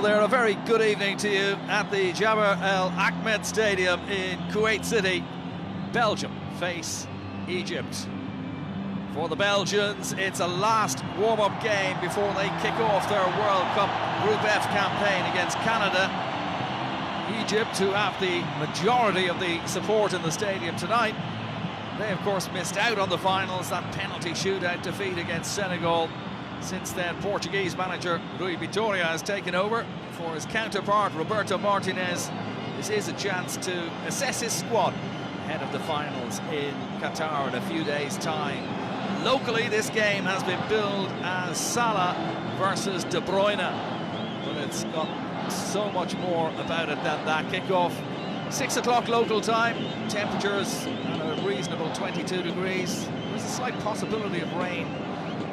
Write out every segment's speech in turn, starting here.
Hello there, a very good evening to you at the Jabir El Ahmed Stadium in Kuwait City. Belgium face Egypt. For the Belgians, it's a last warm-up game before they kick off their World Cup Group F campaign against Canada. Egypt, who have the majority of the support in the stadium tonight, they of course missed out on the finals, that penalty shootout defeat against Senegal. Since then, Portuguese manager Rui Vitória has taken over for his counterpart Roberto Martinez. This is a chance to assess his squad ahead of the finals in Qatar in a few days' time. Locally, this game has been billed as Salah versus De Bruyne, but it's got so much more about it than that. Kickoff 6 o'clock local time, temperatures at a reasonable 22 degrees. There's a slight possibility of rain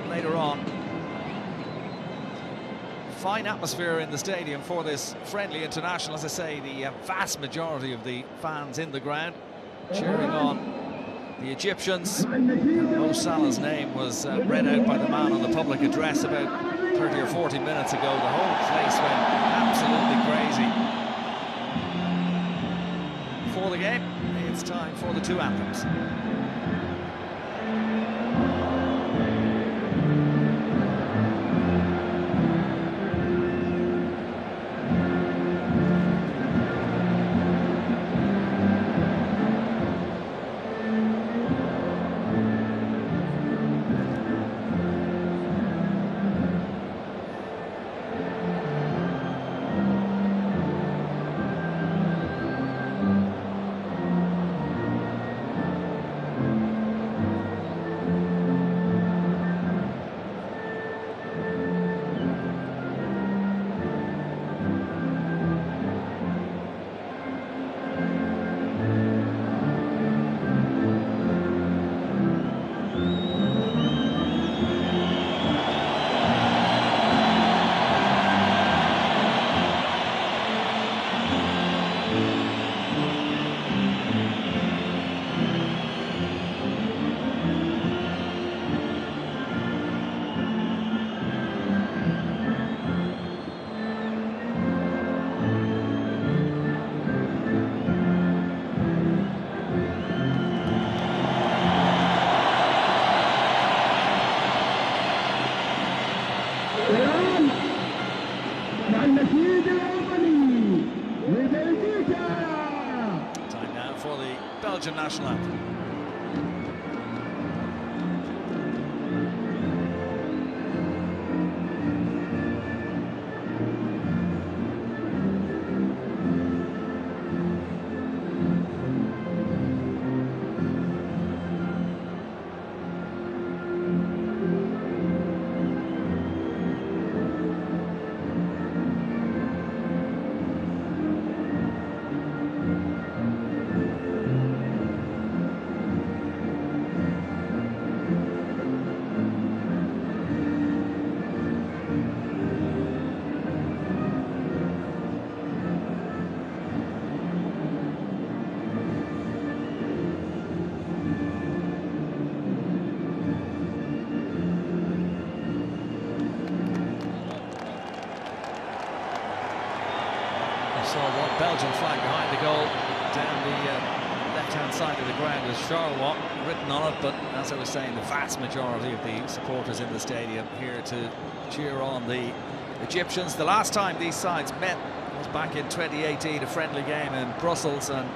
later on. Fine atmosphere in the stadium for this friendly international. As I say, the vast majority of the fans in the ground cheering on the Egyptians. Mo Salah's name was read out by the man on the public address about 30 or 40 minutes ago. The whole place went absolutely crazy. For the game, it's time for the two anthems. Time now for the Belgian national anthem. Saw one Belgian flag behind the goal down the left-hand side of the ground with Charleroi written on it, but as I was saying, the vast majority of the supporters in the stadium here to cheer on the Egyptians. The last time these sides met was back in 2018, a friendly game in Brussels, and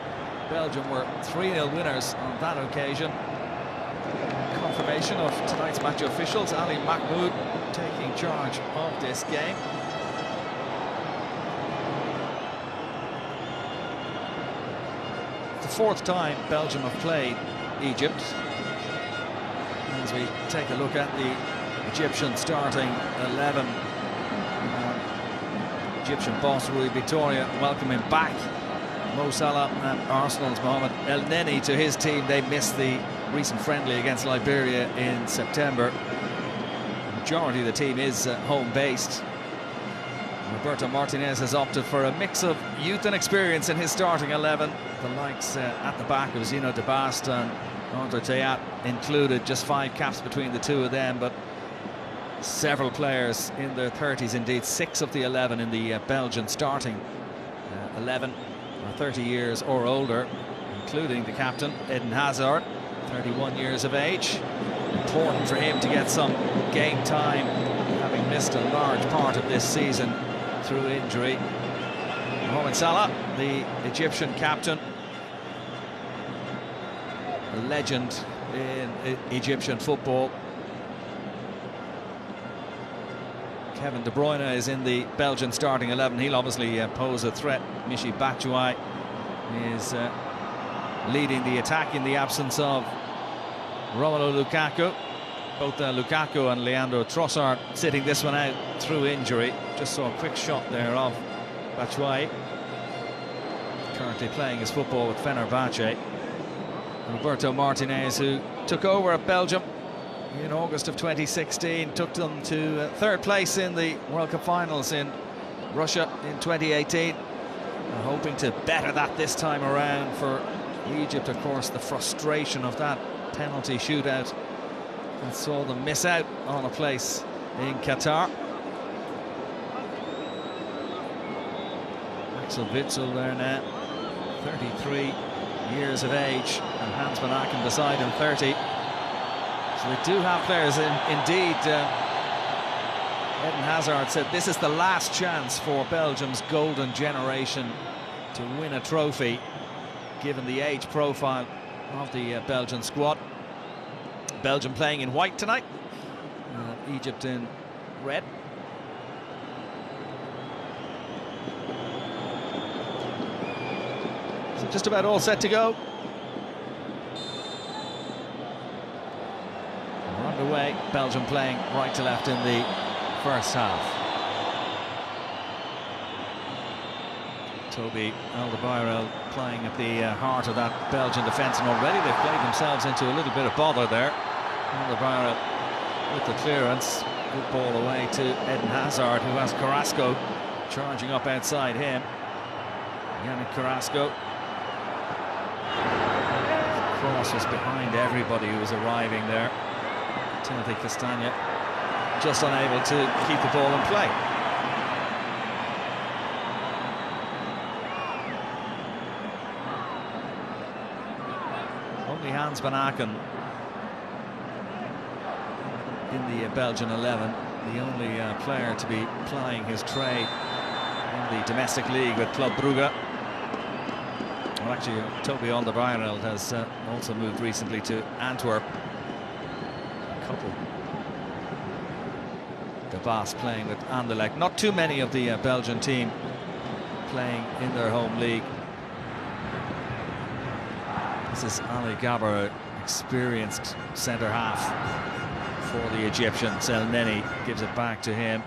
Belgium were 3-0 winners on that occasion. Confirmation of tonight's match officials, Ali Mahmoud taking charge of this game. Fourth time Belgium have played Egypt. As we take a look at the Egyptian starting 11, Egyptian boss Rui Vitória welcoming back Mo Salah and Arsenal's Mohamed El Neni to his team. They missed the recent friendly against Liberia in September. The majority of the team is home-based. Roberto Martinez has opted for a mix of youth and experience in his starting 11. The likes at the back of Zino de Bast and Andre Tayat included, just 5 caps between the two of them, but Several players in their 30s, indeed 6 of the 11 in the Belgian starting 11 are 30 years or older, including the captain, Eden Hazard, 31 years of age. Important for him to get some game time, having missed a large part of this season through injury. Mohamed Salah, the Egyptian captain, a legend in Egyptian football. Kevin De Bruyne is in the Belgian starting 11. He'll obviously pose a threat. Michy Batshuayi is leading the attack in the absence of Romelu Lukaku. Both Lukaku and Leandro Trossard sitting this one out through injury. Just saw a quick shot there of Batshuayi. Currently playing his football with Fenerbahce. Roberto Martinez, who took over at Belgium in August of 2016, took them to third place in the World Cup finals in Russia in 2018. Hoping to better that this time around for Egypt. Of course, the frustration of that penalty shootout that saw them miss out on a place in Qatar. Axel Witsel there now, 33 years of age, and Hans van Aken beside him, 30. So they do have players indeed. Eden Hazard said this is the last chance for Belgium's golden generation to win a trophy, given the age profile of the Belgian squad. Belgium playing in white tonight, Egypt in red. So just about all set to go. We're underway. Belgium playing right to left in the first half. Toby Alderweireld playing at the heart of that Belgian defence, and already they've played themselves into a little bit of bother there. Alderweireld with the clearance, good ball away to Eden Hazard, who has Carrasco charging up outside him. Yannick Carrasco. Cross was behind everybody who was arriving there. Timothy Castagne just unable to keep the ball in play. Only Hans van Aken in the Belgian 11, the only player to be plying his trade in the domestic league with Club Brugge. Well, actually, Toby Alderweireld has also moved recently to Antwerp. A couple. De Baas playing with Anderlecht. Not too many of the Belgian team playing in their home league. This is Ali Gabber, experienced centre-half for the Egyptians. El Neni gives it back to him.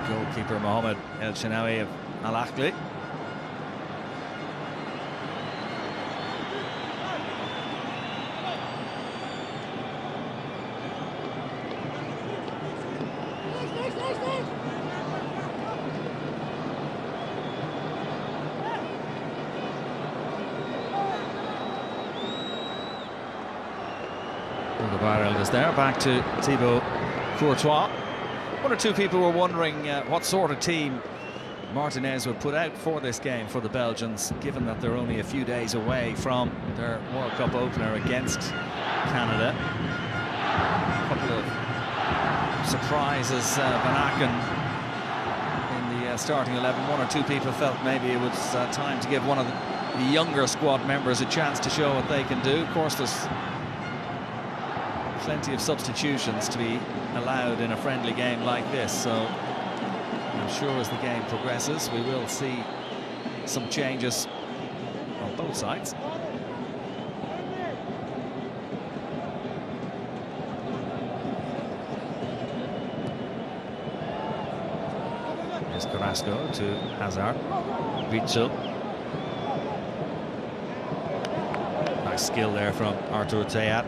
Goalkeeper Mohamed El Shenawi of Al Ahly. Alderweireld is there, back to Thibaut Courtois. One or two people were wondering what sort of team Martinez would put out for this game for the Belgians, given that they're only a few days away from their World Cup opener against Canada. A couple of surprises. Van Aken in the starting 11. One or two people felt maybe it was time to give one of the younger squad members a chance to show what they can do. Of course, there's plenty of substitutions to be allowed in a friendly game like this, so I'm sure as the game progresses we will see some changes on both sides. Here's Carrasco to Hazard. Witsel. Nice skill there from Artur Theat.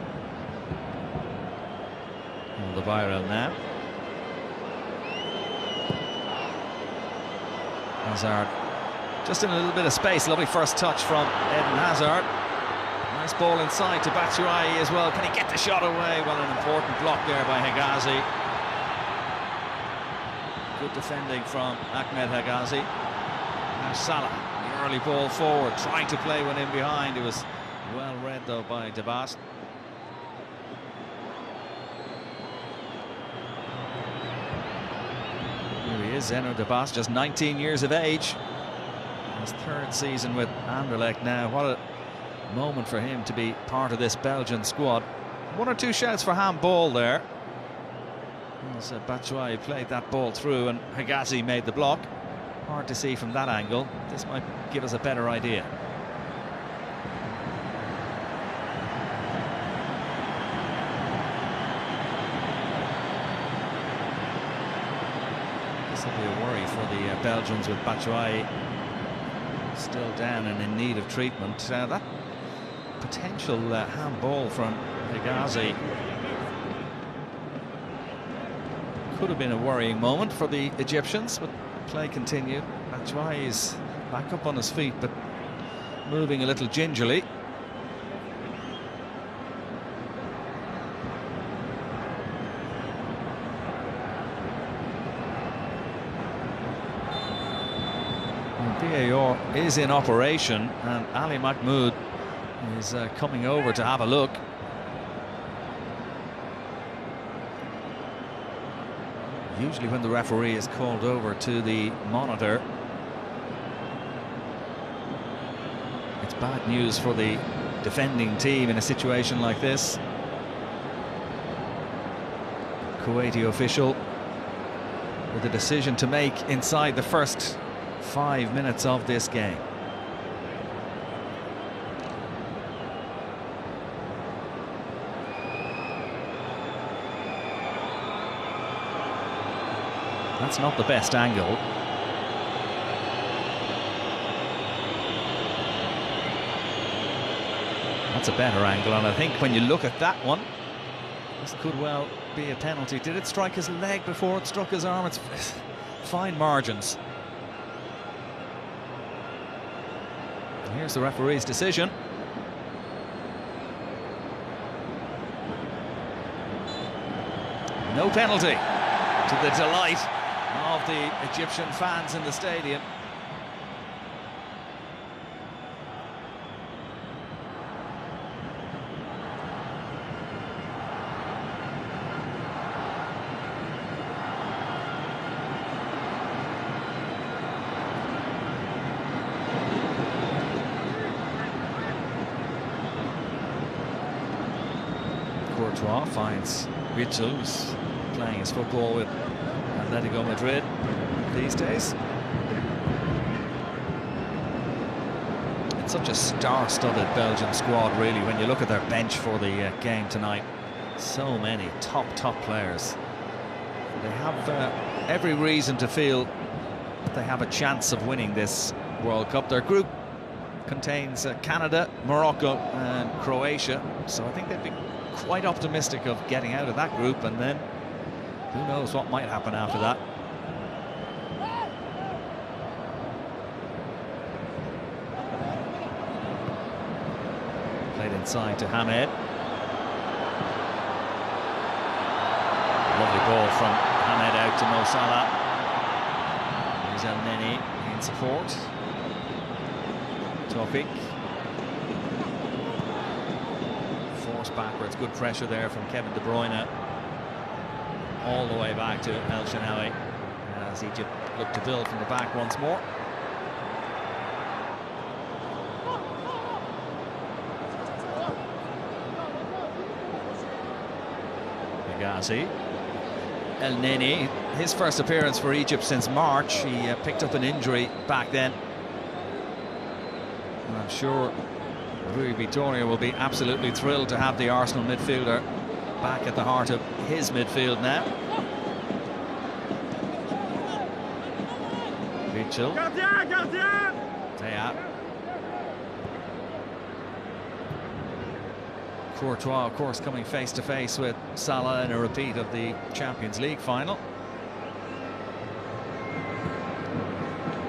Alderweireld now. Hazard just in a little bit of space. Lovely first touch from Eden Hazard. Nice ball inside to Batshuayi as well. Can he get the shot away? Well, an important block there by Hegazi. Good defending from Ahmed Hegazi. Now Salah, the early ball forward, trying to play one in behind. It was well read though by Debas. Here he is, Zeno Debas, just 19 years of age. His third season with Anderlecht now. What a moment for him to be part of this Belgian squad. One or two shouts for handball there. As Batshuayi played that ball through and Hegazi made the block. Hard to see from that angle. This might give us a better idea. This will be a worry for the Belgians with Batshuayi still down and in need of treatment. That potential handball from Hegazi could have been a worrying moment for the Egyptians, but play continued. Batshuayi is back up on his feet, but moving a little gingerly. VAR is in operation, and Ali Mahmoud is coming over to have a look. Usually when the referee is called over to the monitor, it's bad news for the defending team in a situation like this. Kuwaiti official with a decision to make inside the first 5 minutes of this game. That's not the best angle. That's a better angle, and I think when you look at that one, this could well be a penalty. Did it strike his leg before it struck his arm? It's fine margins. Here's the referee's decision. No penalty, to the delight of the Egyptian fans in the stadium. Courtois finds Mitchell, who's playing his football with Atletico Madrid these days. It's such a star-studded Belgian squad, really, when you look at their bench for the game tonight. So many top players. They have every reason to feel that they have a chance of winning this World Cup. Their group contains Canada, Morocco and Croatia, so I think they'd be quite optimistic of getting out of that group, and then who knows what might happen after that. Played inside to Hamed. Lovely ball from Hamed out to Mo Salah. There's El Neni in support. Tawfiq. Forced backwards, good pressure there from Kevin De Bruyne. All the way back to El Shenawi as Egypt look to build from the back once more. Hegazi. El Neni, his first appearance for Egypt since March. He picked up an injury back then. And I'm sure Rui Vitória will be absolutely thrilled to have the Arsenal midfielder back at the heart of his midfield now. Mitchell. Courtois, of course, coming face to face with Salah in a repeat of the Champions League final.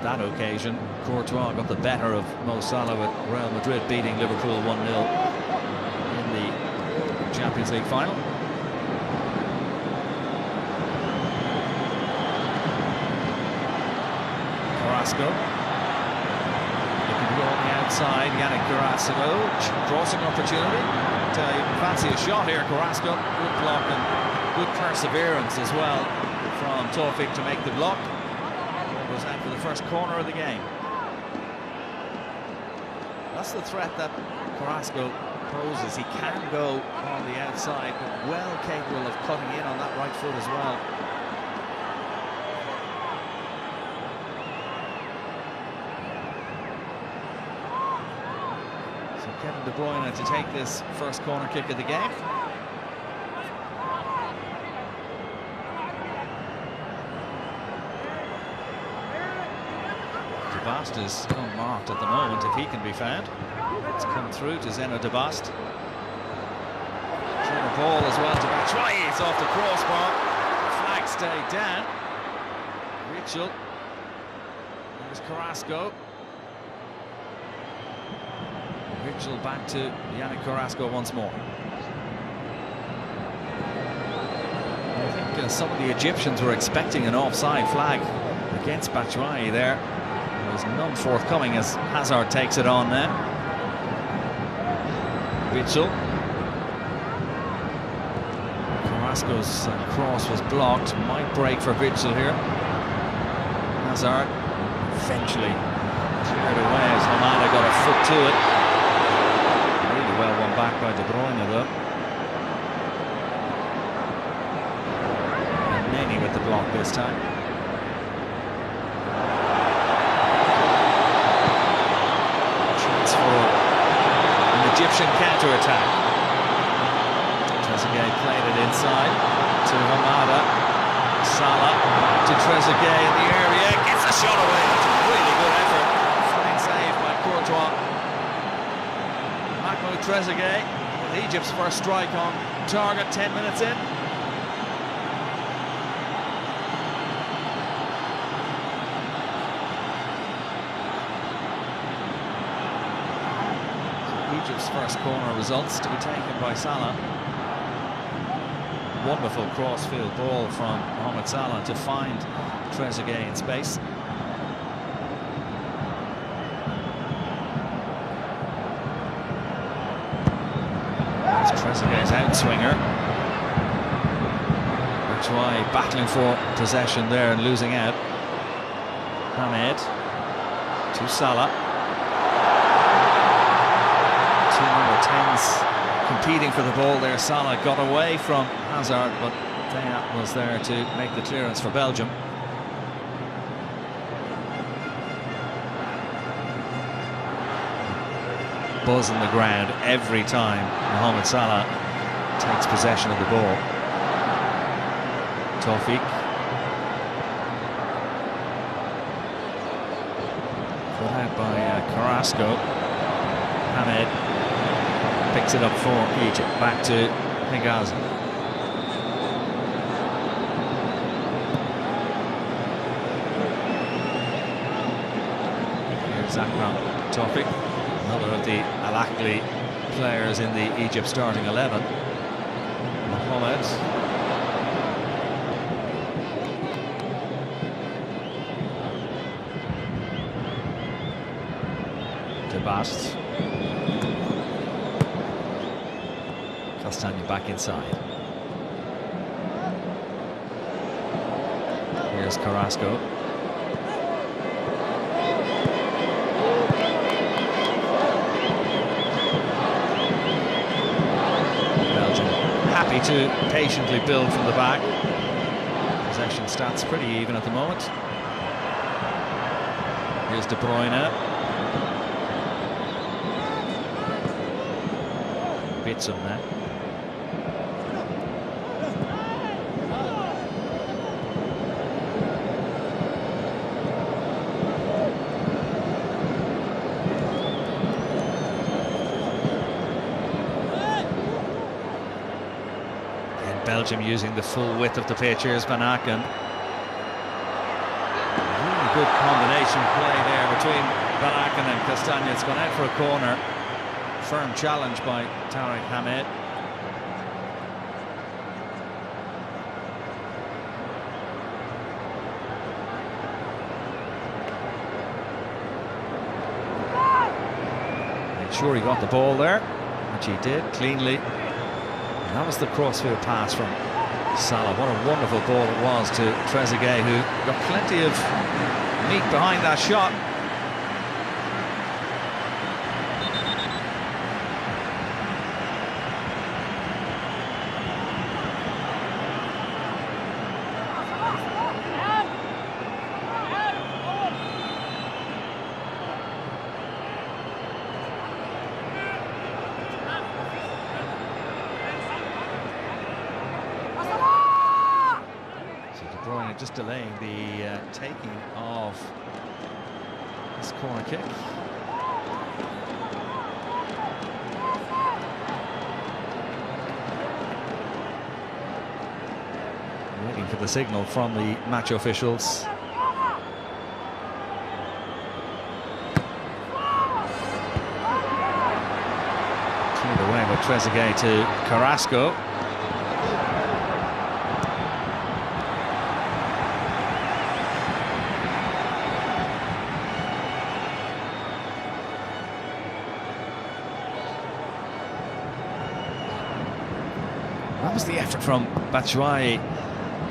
That occasion, Courtois got the better of Mo Salah with Real Madrid beating Liverpool 1-0. Champions League final. Carrasco. Looking to go on the outside. Yannick Carrasco. Crossing opportunity. You can fancy a shot here, Carrasco. Good block and good perseverance as well from Taufik to make the block. Goes out for the first corner of the game. That's the threat that Carrasco poses. He can go on the outside, but well capable of cutting in on that right foot as well. So Kevin De Bruyne to take this first corner kick of the game. De Bast is unmarked at the moment, if he can be found. It's come through to Zeno De Bast. Corner ball as well to Batshuayi. It's off the crossbar. Flag stayed down. Rachel. There's Carrasco. Rachel back to Yannick Carrasco once more. I think some of the Egyptians were expecting an offside flag against Batshuayi there. There's none forthcoming as Hazard takes it on now. Witsel. Carrasco's cross was blocked. Might break for Witsel here. Hazard eventually cleared away as Hamada got a foot to it. Really well won back by De Bruyne though. And Nani with the block this time. Egyptian counter-attack. Trezeguet played it inside to Hamada. Salah to Trezeguet in the area, gets a shot away. That's a really good effort. Fine save by Courtois. Mahmoud Trezeguet with Egypt's first strike on target 10 minutes in. Egypt's first corner results to be taken by Salah. Wonderful crossfield ball from Mohamed Salah to find Trezeguet in space. There's Trezeguet's outswinger. Batshuayi battling for possession there and losing out. Hamed to Salah. Number 10s competing for the ball there. Salah got away from Hazard, but Dayat was there to make the clearance for Belgium. Buzz in the ground every time Mohamed Salah takes possession of the ball. Taufik. Put out by Carrasco. Hamed picks it up for Egypt, back to Higazi. Here's Akram Taufik, another of the Al Ahly players in the Egypt starting 11. Mohamed. De Bast. Castagne back inside. Here's Carrasco. Belgium happy to patiently build from the back. Possession stats pretty even at the moment. Here's De Bruyne. Witsel now. Belgium using the full width of the pitch. Here's Van Aken. Really good combination play there between Van Aken and Castagne. It's gone out for a corner. Firm challenge by Tarek Hamed. sure he got the ball there, which he did cleanly. And that was the crossfield pass from Salah. What a wonderful ball it was to Trezeguet, who got plenty of meat behind that shot. Just delaying the taking of this corner kick. Waiting for the signal from the match officials. Cleared away by Trezeguet to Carrasco. That was the effort from Batshuayi,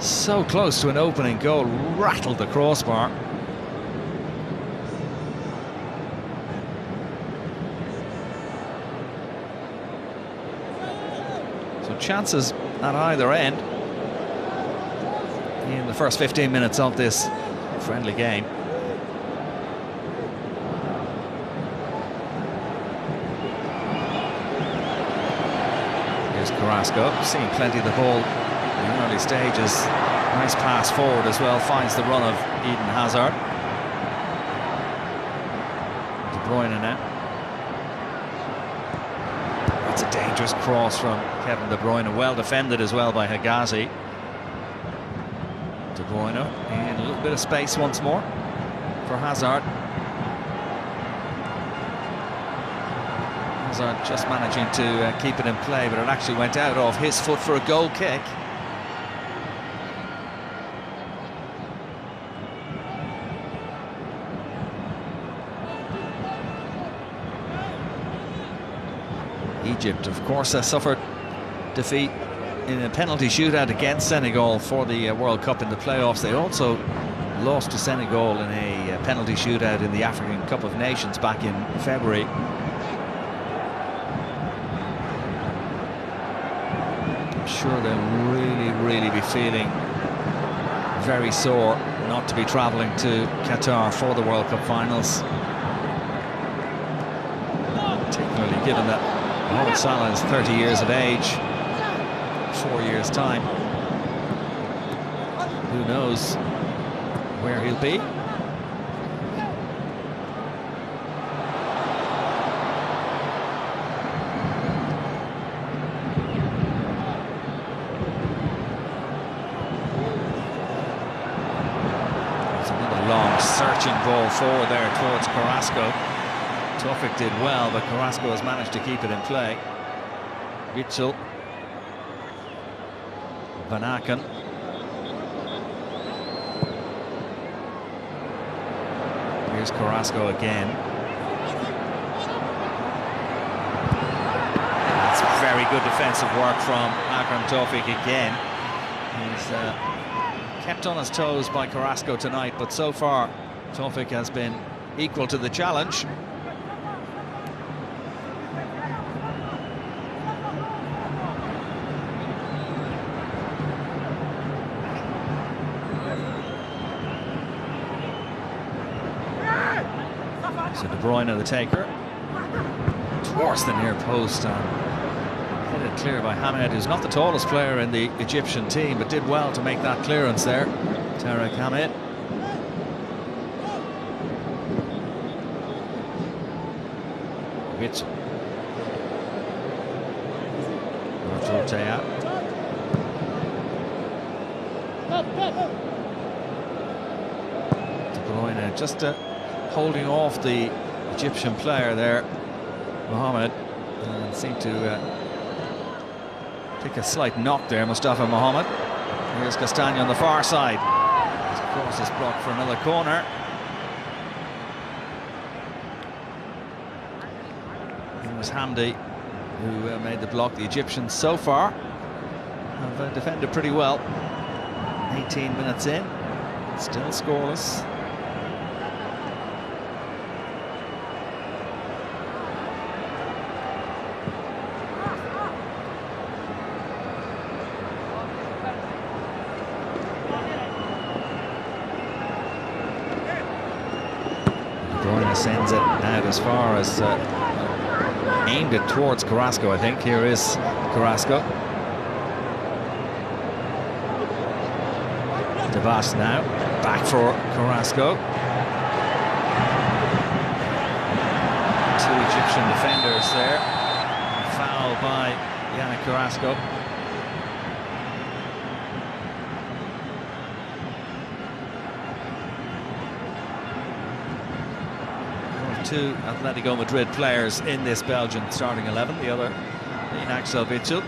so close to an opening goal, rattled the crossbar. So chances at either end in the first 15 minutes of this friendly game. Carrasco, seeing plenty of the ball in the early stages. Nice pass forward as well, finds the run of Eden Hazard. De Bruyne now. That's a dangerous cross from Kevin De Bruyne, well defended as well by Higazi. De Bruyne in a little bit of space once more for Hazard. Hazard just managing to keep it in play, but it actually went out off his foot for a goal kick. Egypt, of course, has suffered defeat in a penalty shootout against Senegal for the World Cup in the playoffs. They also lost to Senegal in a penalty shootout in the African Cup of Nations back in February. I'm sure they'll really be feeling very sore not to be travelling to Qatar for the World Cup finals, particularly given that Mohamed Salah is 30 years of age. 4 years' time, who knows where he'll be. Long searching ball forward there towards Carrasco. Tawfik did well, but Carrasco has managed to keep it in play. Witsel, Van Aken. Here's Carrasco again. That's very good defensive work from Akram Tawfik again. He's kept on his toes by Carrasco tonight, but so far Tawfik has been equal to the challenge. So De Bruyne the taker towards the near post and headed clear by Hamed, who's not the tallest player in the Egyptian team, but did well to make that clearance there. Tarek Hamed. Witsel. Ortea. De Bruyne just holding off the Egyptian player there, Mohamed, and seemed to take a slight knock there, Mustafa Mohamed. Here's Castagne on the far side. His cross is blocked for another corner. was Hamdi who made the block. The Egyptians so far have defended pretty well. 18 minutes in, still scoreless. Sends it out as far as aimed it towards Carrasco, I think. Here is Carrasco. Devas now back for Carrasco. Two Egyptian defenders there. A foul by Yannick Carrasco. Two Atletico Madrid players in this Belgian starting 11, the other being Axel Witsel.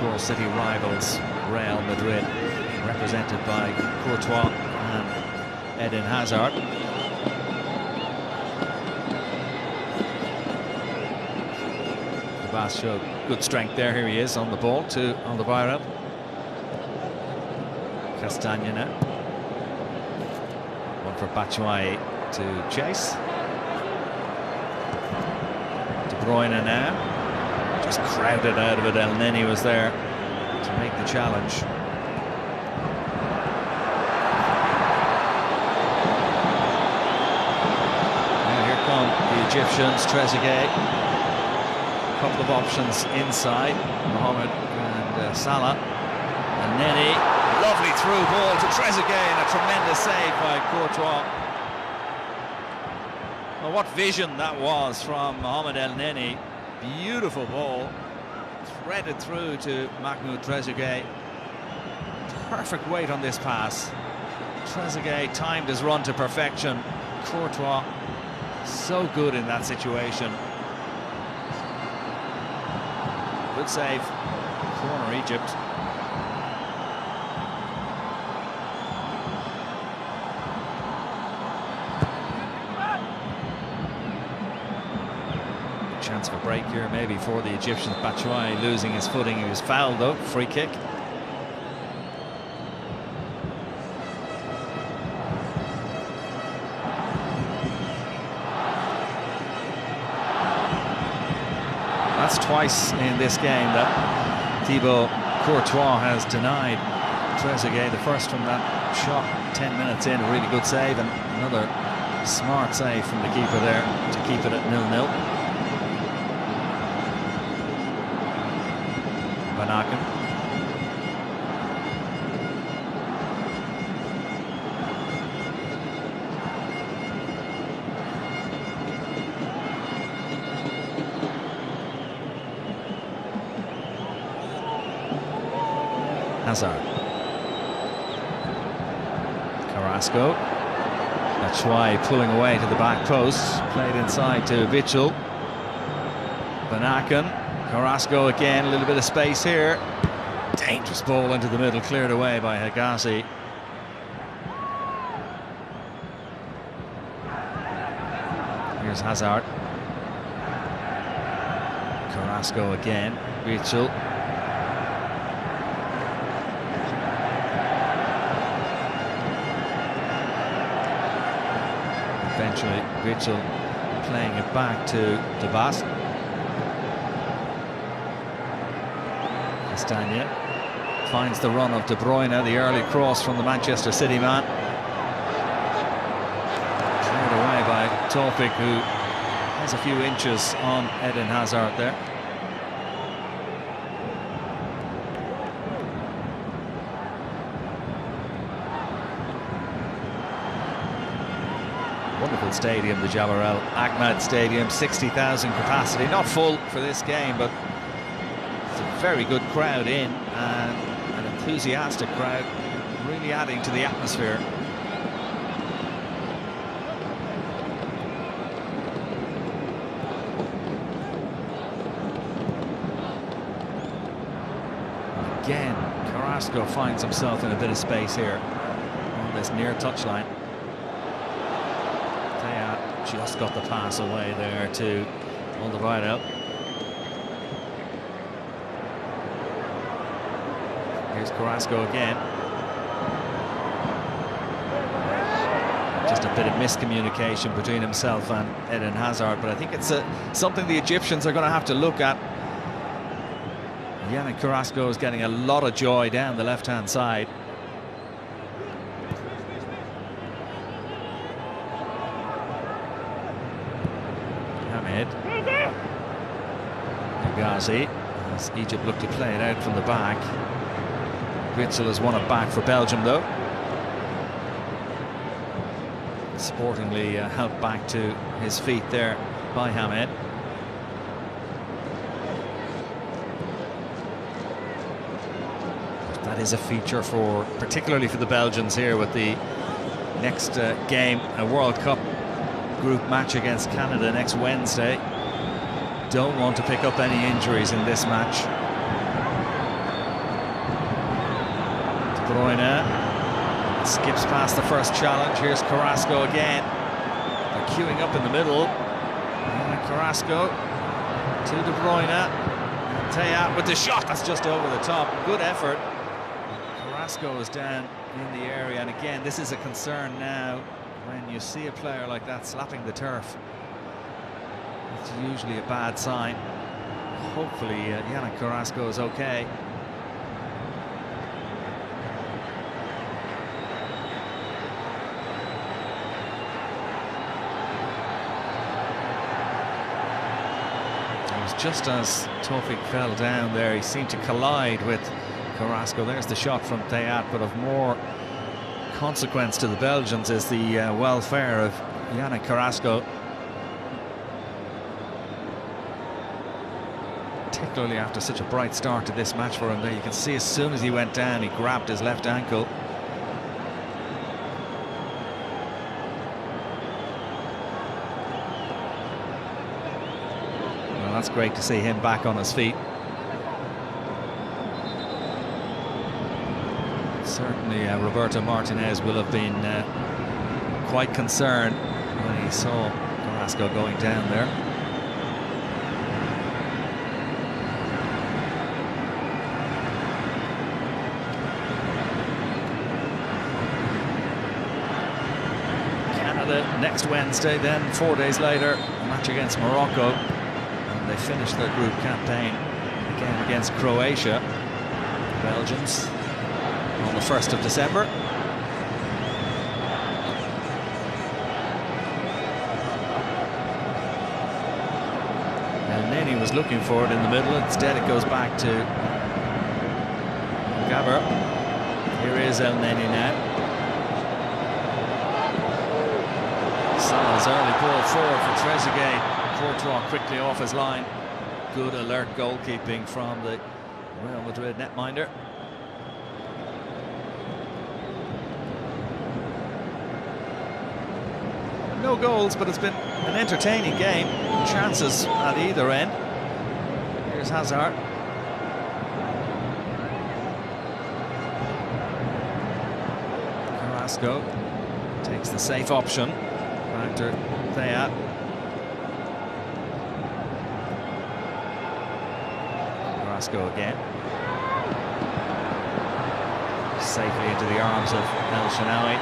Core City rivals Real Madrid, represented by Courtois and Eden Hazard. Devas showed good strength there. Here he is on the ball to Alderweireld. Castagna now. One for Batshuayi to chase. De Bruyne now. Just crowded out of it. El Neni was there to make the challenge. Now here come the Egyptians. Trezeguet. A couple of options inside. Mohamed and Salah. El Neni. Lovely through ball to Trezeguet and a tremendous save by Courtois. Well, what vision that was from Mohamed El Neni. Beautiful ball. Threaded through to Mahmoud Trezeguet. Perfect weight on this pass. Trezeguet timed his run to perfection. Courtois so good in that situation. Good save. Corner Egypt. Chance for break here maybe for the Egyptians. Batshuayi losing his footing. He was fouled though. Free kick. That's twice in this game that Thibaut Courtois has denied Trezeguet. The first from that shot 10 minutes in, a really good save, and another smart save from the keeper there to keep it at 0-0. Van Hazard. Carrasco. Batshuayi pulling away to the back post. Played inside to Witsel. Van Aken. Carrasco again, a little bit of space here. Dangerous ball into the middle, cleared away by Hegazi. Here's Hazard. Carrasco again. Witsel. Eventually, Witsel playing it back to Devas. Castagna finds the run of De Bruyne, the early cross from the Manchester City man. Cleared away by Taufik, who has a few inches on Eden Hazard there. Wonderful stadium, the Jabbar El Ahmed Stadium, 60,000 capacity, not full for this game, but very good crowd in, and an enthusiastic crowd, really adding to the atmosphere. Again, Carrasco finds himself in a bit of space here on this near touchline. Just got the pass away there to Alderweireld. Here's Carrasco again. Just a bit of miscommunication between himself and Eden Hazard, but I think it's something the Egyptians are going to have to look at. Yannick Carrasco is getting a lot of joy down the left-hand side. Ghazi, as Egypt look to play it out from the back. Witsel has won it back for Belgium though. Sportingly helped back to his feet there by Hamed. That is a feature particularly for the Belgians here with the next game, a World Cup group match against Canada next Wednesday. Don't want to pick up any injuries in this match. De Bruyne skips past the first challenge. Here's Carrasco again. They're queuing up in the middle. And Carrasco to De Bruyne. Tayat with the shot. That's just over the top. Good effort. Carrasco is down in the area. And again, this is a concern now when you see a player like that slapping the turf. It's usually a bad sign. Hopefully Yannick Carrasco is okay. It was just as Tawfik fell down there, he seemed to collide with Carrasco. There's the shot from Tayat, but of more consequence to the Belgians is the welfare of Yannick Carrasco. Particularly after such a bright start to this match for him there. You can see as soon as he went down, he grabbed his left ankle. Well, that's great to see him back on his feet. Certainly Roberto Martinez will have been quite concerned when he saw Carrasco going down there. Next Wednesday, then 4 days later, a match against Morocco, and they finish their group campaign again against Croatia. The Belgians on the 1st of December. El Neni was looking for it in the middle. Instead, it goes back to Gabber. Here is El Neni now. Salah's early ball forward for Trezeguet. Courtois quickly off his line. Good alert goalkeeping from the Real Madrid netminder. No goals, but it's been an entertaining game. Chances at either end. Here's Hazard. Carrasco takes the safe option. Back to Tayat. Carrasco again. Safely into the arms of El Shenawi.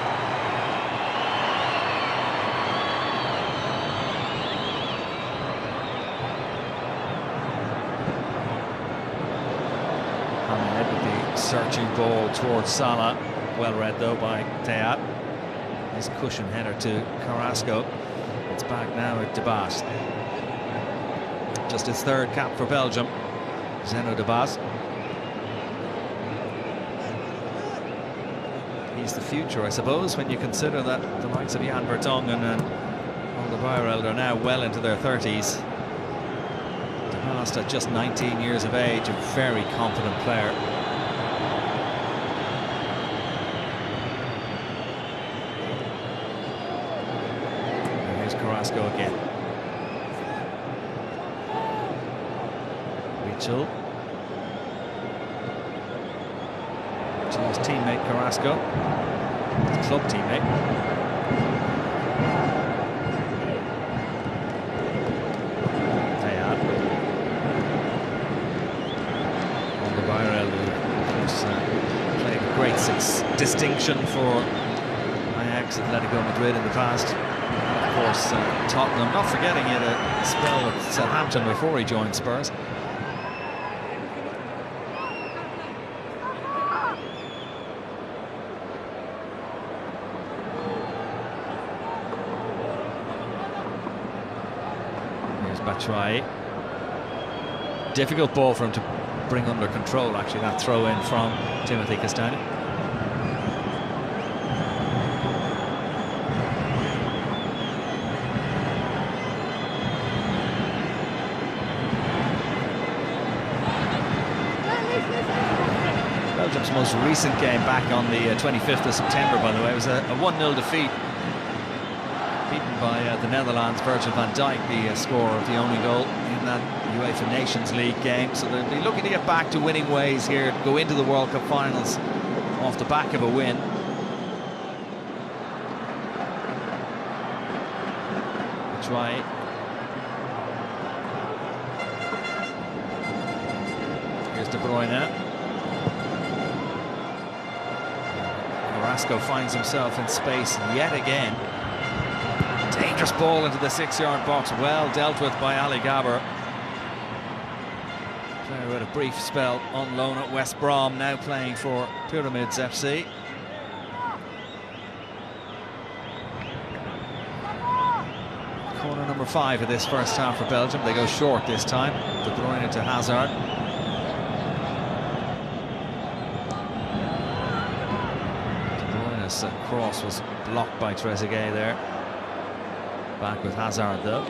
Hamed with the searching ball towards Salah. Well read though by Tayat. His cushion header to Carrasco. It's back now at Debas. Just his third cap for Belgium. Zeno Debas. He's the future, I suppose, when you consider that the likes of Jan Vertonghen and Alderweireld are now well into their 30s. Debas at just 19 years of age, a very confident player. Carrasco again. Witsel to his teammate Carrasco. club teammate. Great distinction for Ajax, Atletico Madrid in the past. Of course, Tottenham, not forgetting he had a spell with Southampton before he joined Spurs. Here's Batshuayi. Difficult ball for him to bring under control, actually, that throw in from Timothy Castagne. Belgium's most recent game back on the 25th of September, by the way, was a 1-0 defeat. Beaten by the Netherlands, Virgil van Dijk, the scorer of the only goal in that UEFA Nations League game. So they'll be looking to get back to winning ways here, go into the World Cup finals off the back of a win. Try. Here's De Bruyne. Carrasco finds himself in space yet again. Dangerous ball into the 6-yard box, well dealt with by Ali Gabber. Player who had a brief spell on loan at West Brom, now playing for Pyramids FC. Corner number 5 of this first half for Belgium. They go short this time. De Bruyne to Hazard. Cross was blocked by Trezeguet there. Back with Hazard though.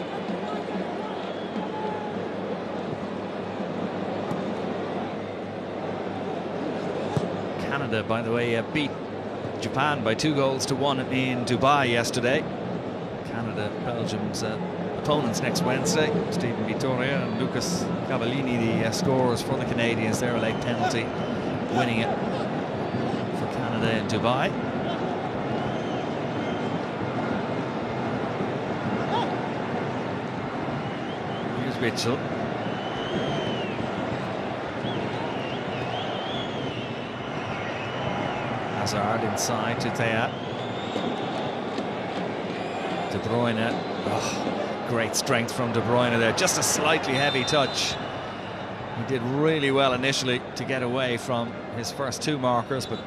Canada, by the way, beat Japan by 2-1 in Dubai yesterday. Canada, Belgium's opponents next Wednesday. Stephen Vittoria and Lucas Cavallini, the scorers for the Canadians. They're a late penalty, winning it for Canada in Dubai. Mitchell. Hazard inside to Thea. De Bruyne. Oh, great strength from De Bruyne there. Just a slightly heavy touch. He did really well initially to get away from his first 2 markers, but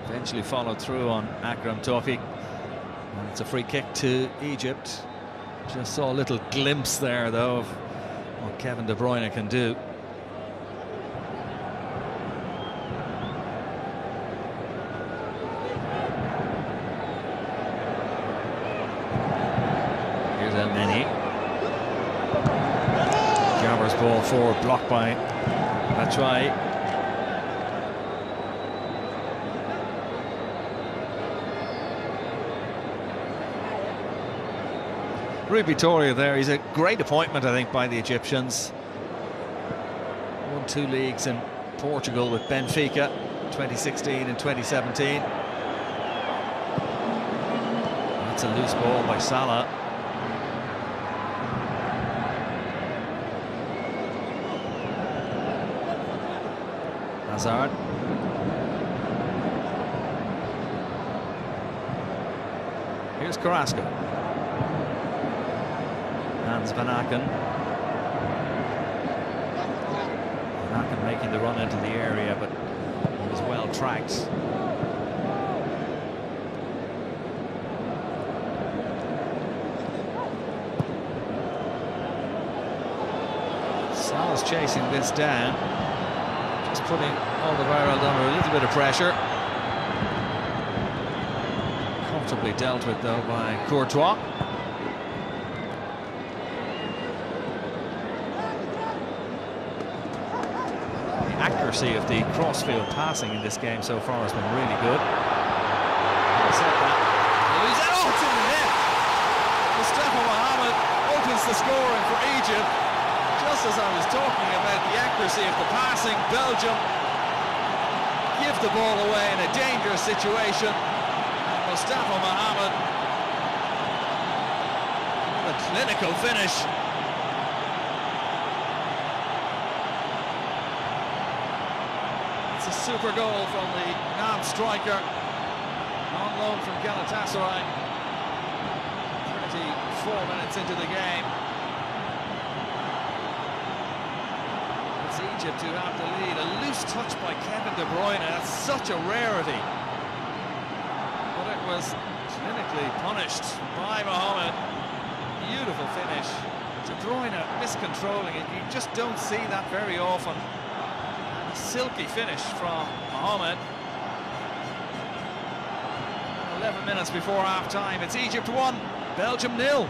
eventually followed through on Akram Tawfiq. And it's a free kick to Egypt. Just saw a little glimpse there, though, of what Kevin De Bruyne can do. Here's El Neni. Jabber's ball forward, blocked by Batshuayi. Rui Vitória there, he's a great appointment, I think, by the Egyptians. Won 2 leagues in Portugal with Benfica, 2016 and 2017. That's a loose ball by Salah. Hazard. Here's Carrasco. Hans Van Aken. Van Aken making the run into the area, but he was well tracked. Salah's chasing this down, just putting Alderweireld under a little bit of pressure. Comfortably dealt with, though, by Courtois. Accuracy of the crossfield passing in this game so far has been really good. It's in the net. Mustafa Mohamed opens the scoring for Egypt. Just as I was talking about the accuracy of the passing, Belgium give the ball away in a dangerous situation. Mustafa Mohamed. A clinical finish. It's a super goal from the non-striker, on loan from Galatasaray. 34 minutes into the game. It's Egypt who have the lead. A loose touch by Kevin De Bruyne. That's such a rarity. But it was clinically punished by Mohamed. Beautiful finish. De Bruyne miscontrolling it. You just don't see that very often. And a silky finish from Mohamed. 11 minutes before half-time. It's Egypt 1, Belgium 0.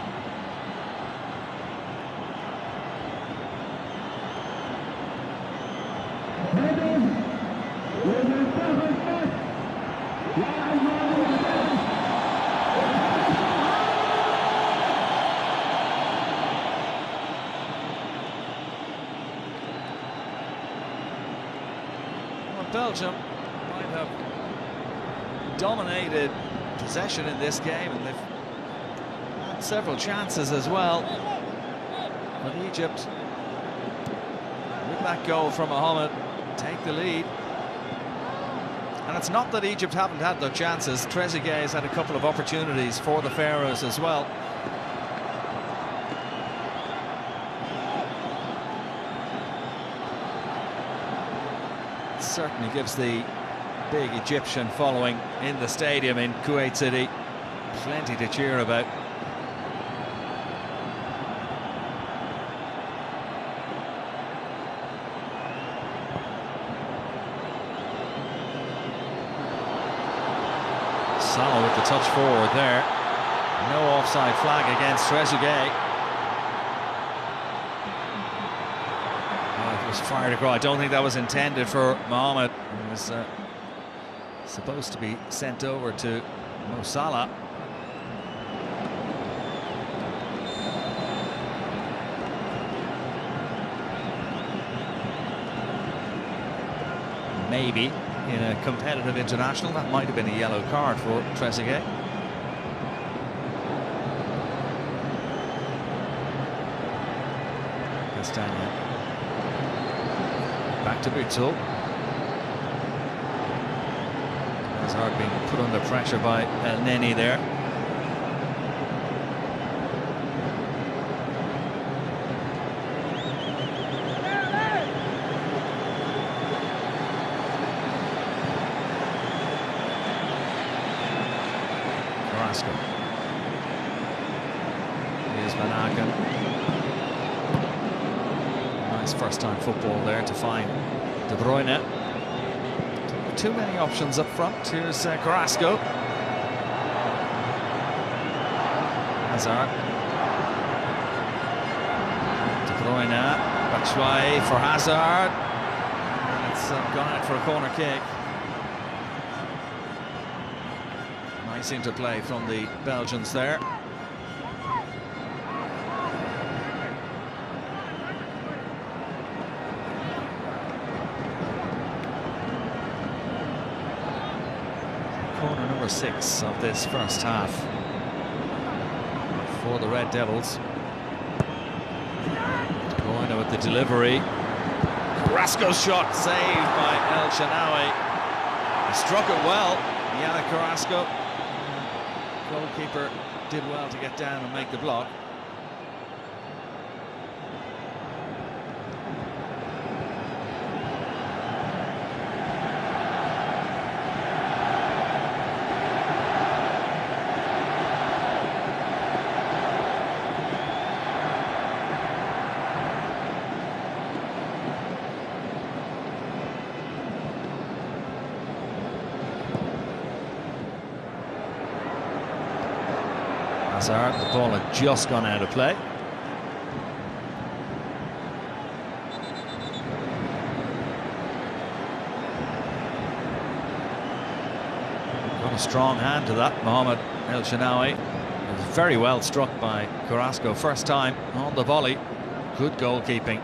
Well, Belgium might have dominated possession in this game, and they've had several chances as well. But Egypt, with that goal from Mohamed, take the lead. And it's not that Egypt haven't had their chances. Trezeguet has had a couple of opportunities for the Pharaohs as well. It certainly gives the big Egyptian following in the stadium in Kuwait City plenty to cheer about. Salah with the touch forward there. No offside flag against Trezeguet. Oh, it was fired across. I don't think that was intended for Mohamed. It was supposed to be sent over to Mo Salah. Maybe in a competitive international that might have been a yellow card for Trezeguet. Castagna back to Butzel. Hazard being put under pressure by El Neni there. Carrasco. Here's Van Aken. Nice first-time football there to find De Bruyne. Too many options up front. Here's Carrasco. Hazard. De Bruyne. Batshuayi for Hazard. And it's gone out for a corner kick. Nice interplay from the Belgians there. Corner number 6 of this first half for the Red Devils. Going with the delivery. Carrasco's shot saved by El Shaarawy. He struck it well. Yannick Carrasco. Goalkeeper did well to get down and make the block. Hazard, the ball had just gone out of play. Got a strong hand to that, Mohamed El Shaarawy. It was very well struck by Carrasco, first time on the volley. Good goalkeeping.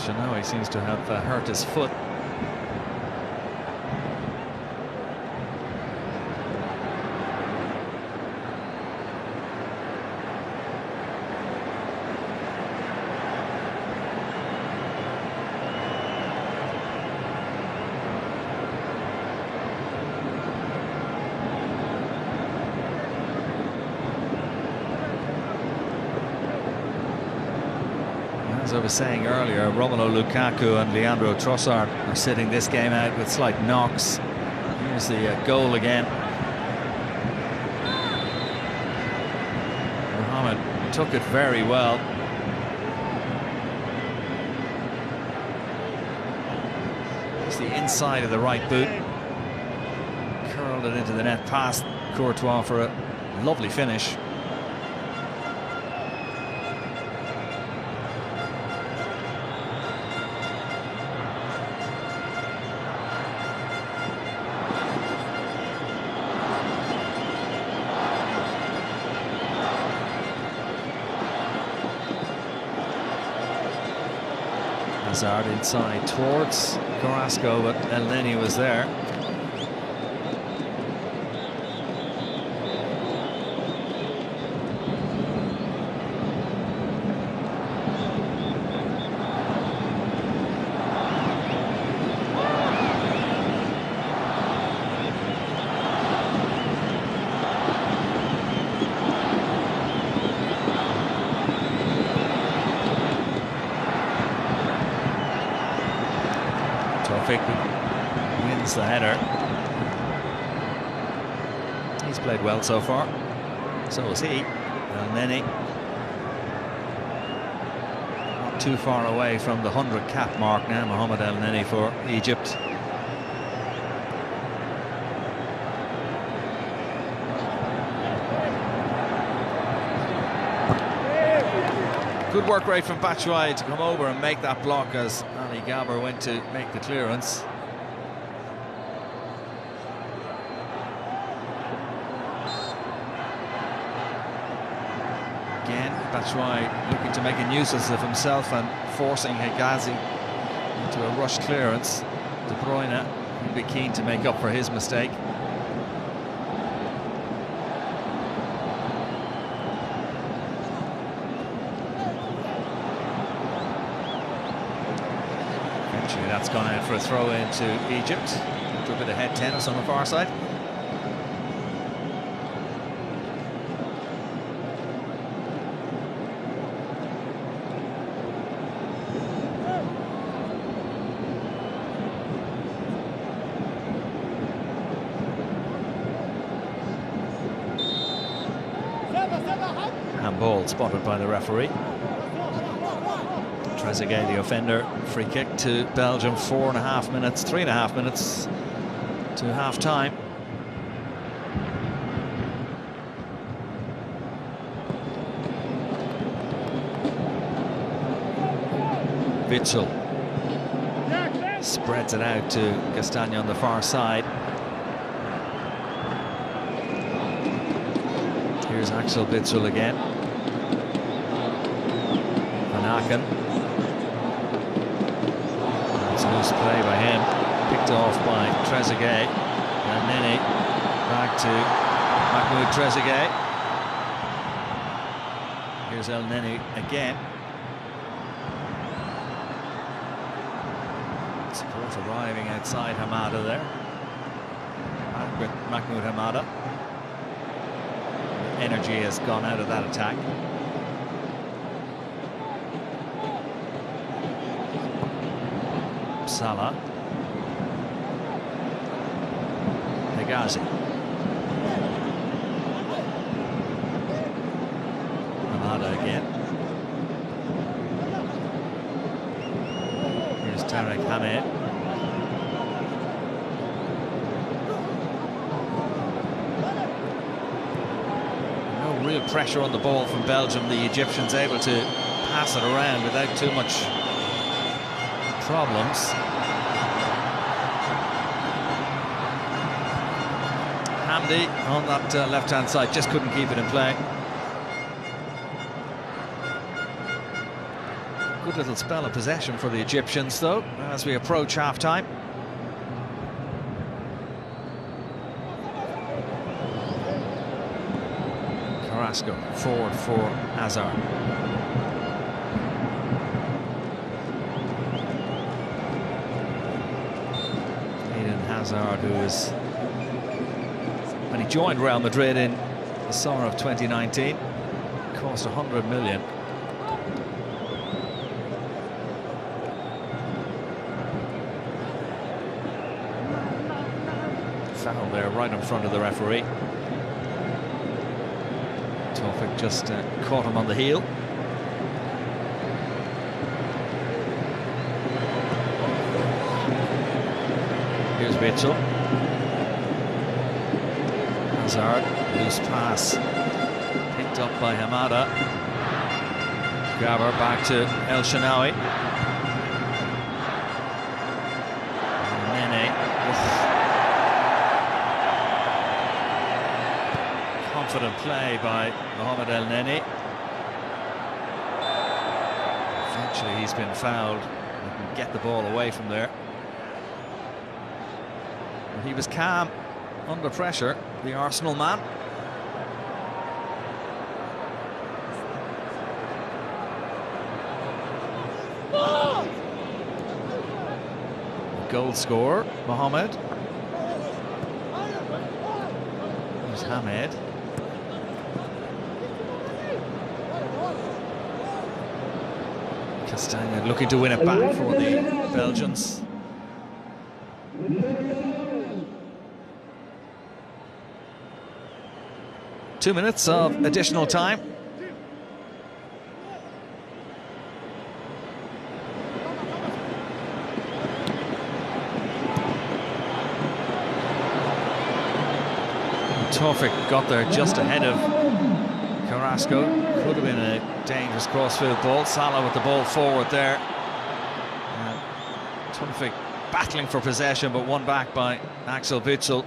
Shanawi seems to have hurt his foot. As I was saying earlier, Romelu Lukaku and Leandro Trossard are sitting this game out with slight knocks. Here's the goal again. Mohamed took it very well. It's the inside of the right boot. Curled it into the net past Courtois for a lovely finish. Hazard inside towards Carrasco, but El Neni was there. Wins the header. He's played well so far. So has he. El Neni. Not too far away from the 100 cap mark now, Mohamed El Neni for Egypt. Good work rate from Batshuayi to come over and make that block as Ali Gabor went to make the clearance. Again, Batshuayi looking to make a nuisance of himself and forcing Hegazi into a rush clearance. De Bruyne will be keen to make up for his mistake. That's gone out for a throw into Egypt. To a bit of head tennis on the far side. Handball spotted by the referee. Trezeguet, the offender. Free kick to Belgium. 4.5 minutes, 3.5 minutes to half time. Witsel spreads it out to Castagna on the far side. Here's Axel Witsel again. Van Aken. Loose play by him, picked off by Trezeguet, and Neni back to Mahmoud Trezeguet. Here's El Neni again. Support arriving outside Hamada there. Back with Mahmoud Hamada. Energy has gone out of that attack. Salah. Hegazi. Hamada again. Here's Tarek Hamed. No real pressure on the ball from Belgium. The Egyptians able to pass it around without too much problems. Hamdi on that left-hand side just couldn't keep it in play. Good little spell of possession for the Egyptians, though, as we approach half-time. Carrasco forward for Hazard. Eden Hazard, who is, when he joined Real Madrid in the summer of 2019, cost 100 million. Foul there right in front of the referee. Tawfik just caught him on the heel. Here's Mitchell. Hazard, loose pass, picked up by Hamada. Grabber back to El Shanawi. Nene with confident play by Mohamed El Neni. Eventually he's been fouled. He can get the ball away from there. He was calm under pressure, the Arsenal man. Goal scorer, Mohamed. There's Hamed. Castagna looking to win it back for the Belgians. Two minutes of additional time. Tawfik got there just ahead of Carrasco. Could have been a dangerous crossfield ball. Salah with the ball forward there. Tawfik battling for possession, but won back by Axel Witsel.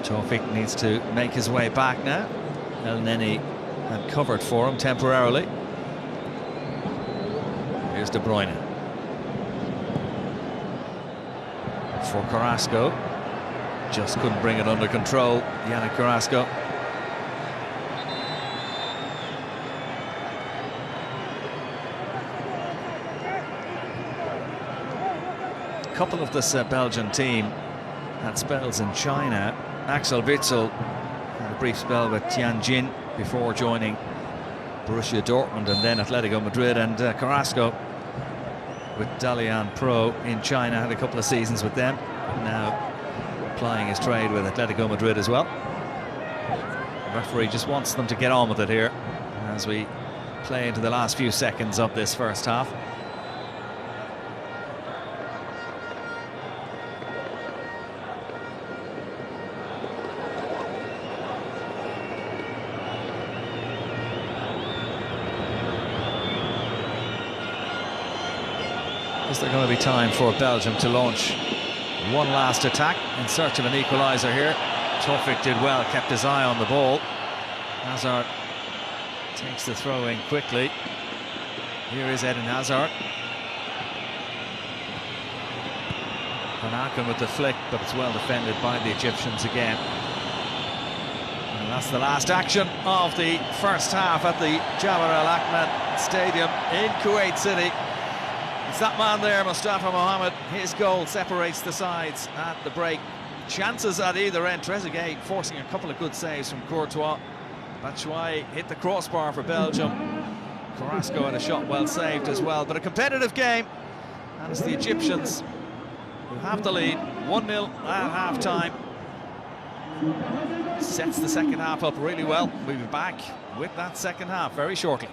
Tawfik needs to make his way back now. El Neni had covered for him temporarily. Here's De Bruyne. For Carrasco. Just couldn't bring it under control, Yannick Carrasco. A couple of this Belgian team had spells in China. Axel Witsel had a brief spell with Tianjin before joining Borussia Dortmund and then Atletico Madrid, and Carrasco with Dalian Pro in China had a couple of seasons with them, but now plying his trade with Atletico Madrid as well. The referee just wants them to get on with it here as we play into the last few seconds of this first half. Is there going to be time for Belgium to launch one last attack in search of an equaliser here? Tawfik did well, kept his eye on the ball. Hazard takes the throw in quickly. Here is Eden Hazard. Van Aken with the flick, but it's well defended by the Egyptians again. And that's the last action of the first half at the Jabir Al Ahmed Stadium in Kuwait City. It's that man there, Mustafa Mohamed. His goal separates the sides at the break. Chances at either end. Trezeguet forcing a couple of good saves from Courtois. Batshuayi hit the crossbar for Belgium. Carrasco had a shot well saved as well. But a competitive game. And it's the Egyptians who have the lead. 1-0 at half-time. Sets the second half up really well. We'll be back with that second half very shortly.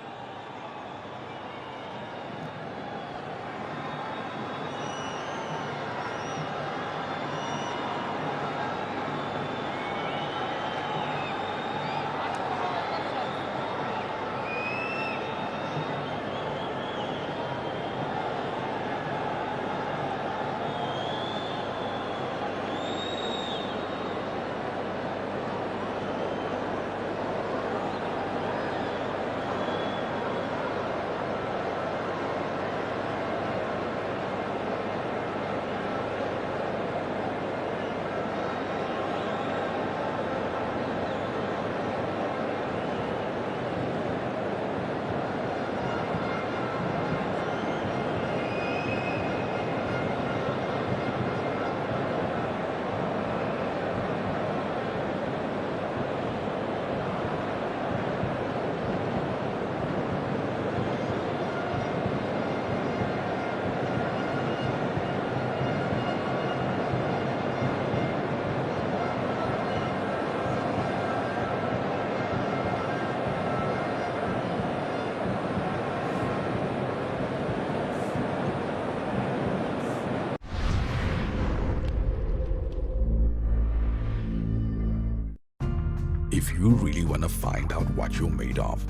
If you really want to find out what you're made of,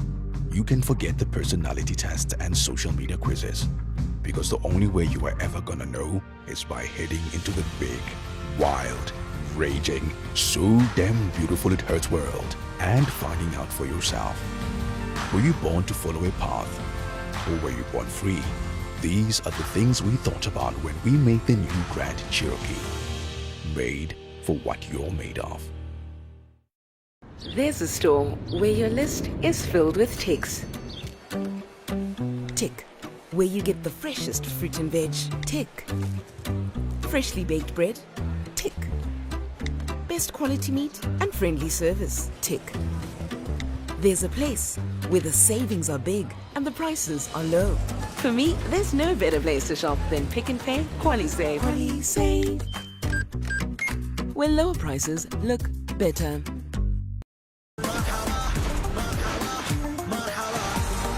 you can forget the personality test and social media quizzes, because the only way you are ever gonna know is by heading into the big, wild, raging, so damn beautiful it hurts world and finding out for yourself. Were you born to follow a path, or were you born free? These are the things we thought about when we made the new Grand Cherokee. Made for what you're made of. There's a store where your list is filled with ticks. Tick, where you get the freshest fruit and veg. Tick. Freshly baked bread. Tick. Best quality meat and friendly service. Tick. There's a place where the savings are big and the prices are low. For me, there's no better place to shop than Pick and Pay QualiSave. QualiSave. Where lower prices look better.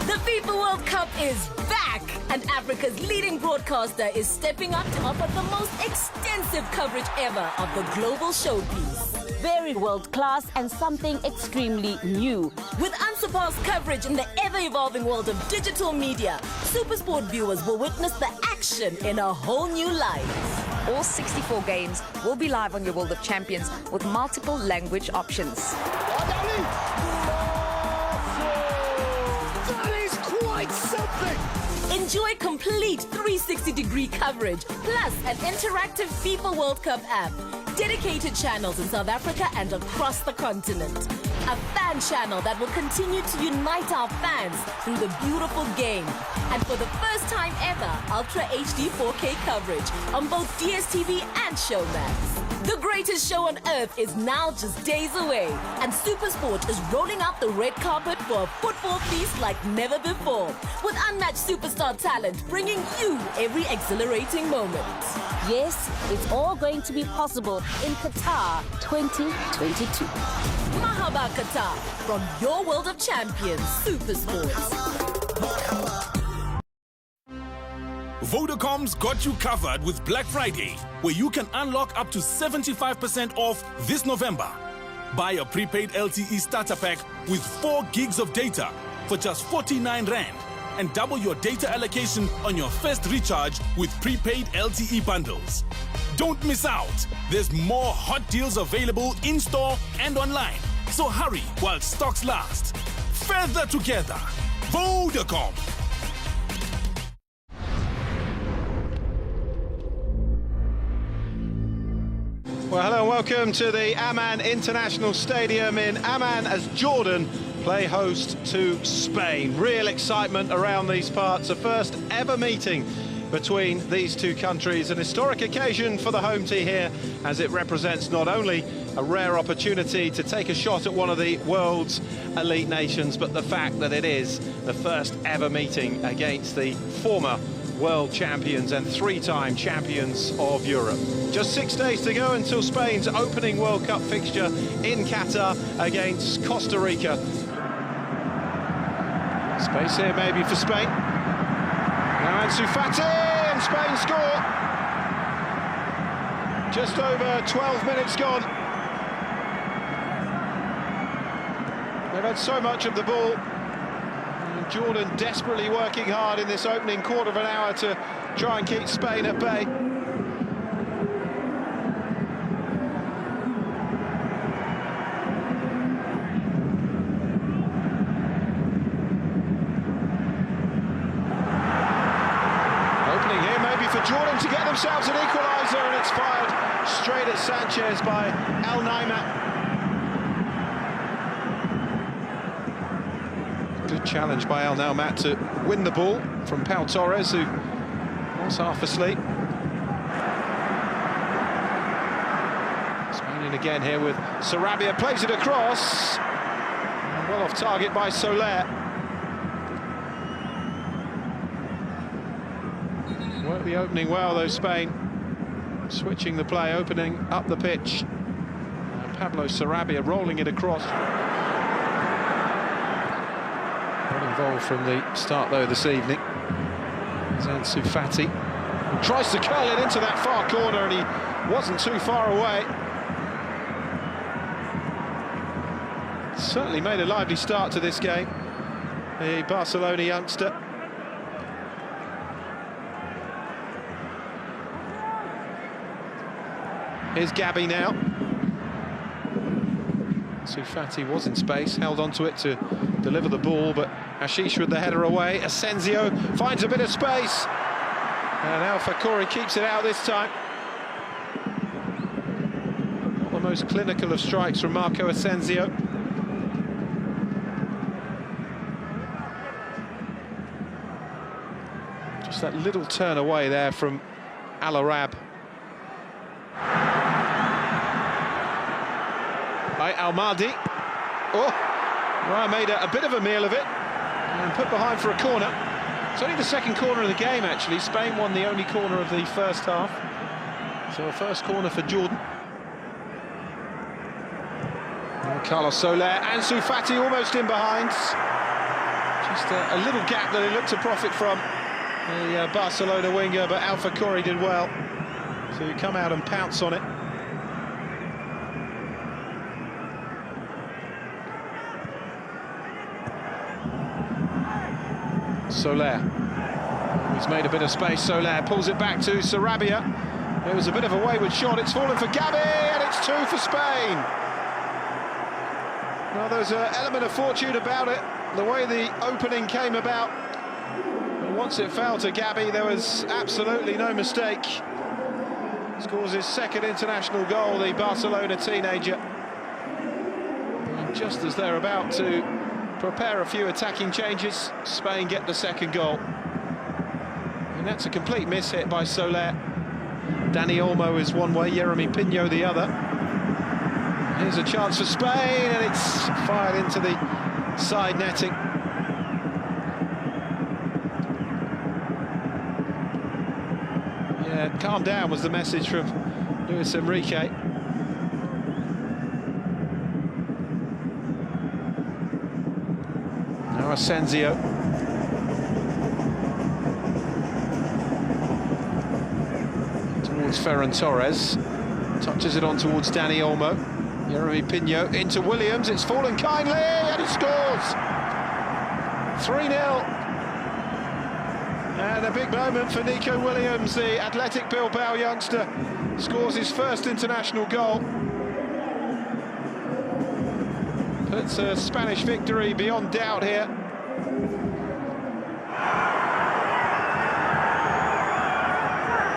The FIFA World Cup is back, and Africa's leading broadcaster is stepping up to offer the most extensive coverage ever of the global showpiece. Very world-class and something extremely new. With unsurpassed coverage in the ever-evolving world of digital media, SuperSport viewers will witness the action in a whole new light. All 64 games will be live on your World of Champions with multiple language options. That is quite something! Enjoy complete 360-degree coverage, plus an interactive FIFA World Cup app, dedicated channels in South Africa and across the continent. A fan channel that will continue to unite our fans through the beautiful game. And for the first time ever, Ultra HD 4K coverage on both DSTV and Showmax. The greatest show on earth is now just days away, and SuperSport is rolling out the red carpet for a football feast like never before, with unmatched superstar talent bringing you every exhilarating moment. Yes, it's all going to be possible in Qatar 2022. Mahaba Qatar, from your World of Champions, SuperSport. Vodacom's got you covered with Black Friday, where you can unlock up to 75% off this November. Buy a prepaid LTE starter pack with 4 gigs of data for just 49 Rand and double your data allocation on your first recharge with prepaid LTE bundles. Don't miss out. There's more hot deals available in-store and online. So hurry while stocks last. Further together. Vodacom. Well, hello and welcome to the Amman International Stadium in Amman as Jordan play host to Spain. Real excitement around these parts. A first ever meeting between these two countries. An historic occasion for the home team here, as it represents not only a rare opportunity to take a shot at one of the world's elite nations, but the fact that it is the first ever meeting against the former world champions and 3-time champions of Europe. Just 6 days to go until Spain's opening World Cup fixture in Qatar against Costa Rica. Space here maybe for Spain. Now Ansu Fati, and Spain score. Just over 12 minutes gone. They've had so much of the ball. Jordan desperately working hard in this opening quarter of an hour to try and keep Spain at bay. Opening here maybe for Jordan to get themselves an equaliser, and it's fired straight at Sanchez by El Naimat. Good challenge by El Naimat to win the ball from Pau Torres, who was half asleep. Spain in again here with Sarabia, plays it across. Well off target by Soler. Worked the opening well though, Spain. Switching the play, opening up the pitch. Pablo Sarabia rolling it across. Involved from the start though this evening. Ansu Fati tries to curl it into that far corner, and he wasn't too far away. Certainly made a lively start to this game, the Barcelona youngster. Here's Gabby now. Sufati was in space, held onto it to deliver the ball, but Ashish with the header away. Asensio finds a bit of space, and Alpha Corey keeps it out this time. Not the most clinical of strikes from Marco Asensio. Just that little turn away there from Al Arab. By Al-Mahdi. Oh, Raya made a bit of a meal of it and put behind for a corner. It's only the second corner of the game, actually. Spain won the only corner of the first half. So a first corner for Jordan. And Carlos Soler and Ansu Fati almost in behind. Just a little gap that he looked to profit from, the Barcelona winger, but Alpha Corey did well to come out and pounce on it. Soler, he's made a bit of space. Soler pulls it back to Sarabia. It was a bit of a wayward shot. It's fallen for Gabby, and it's 2 for Spain. Well, there's an element of fortune about it, the way the opening came about. And once it fell to Gabby, there was absolutely no mistake. Scores his second international goal, the Barcelona teenager. And just as they're about to prepare a few attacking changes, Spain get the second goal. And that's a complete miss-hit by Soler. Dani Olmo is one way, Yeremy Pino the other. Here's a chance for Spain, and it's fired into the side netting. Yeah, calm down was the message from Luis Enrique. Now Asensio. Towards Ferran Torres. Touches it on towards Dani Olmo. Yeremy Pino into Williams. It's fallen kindly, and he scores! 3-0. And a big moment for Nico Williams, the Athletic Bilbao youngster. Scores his first international goal. Puts a Spanish victory beyond doubt here.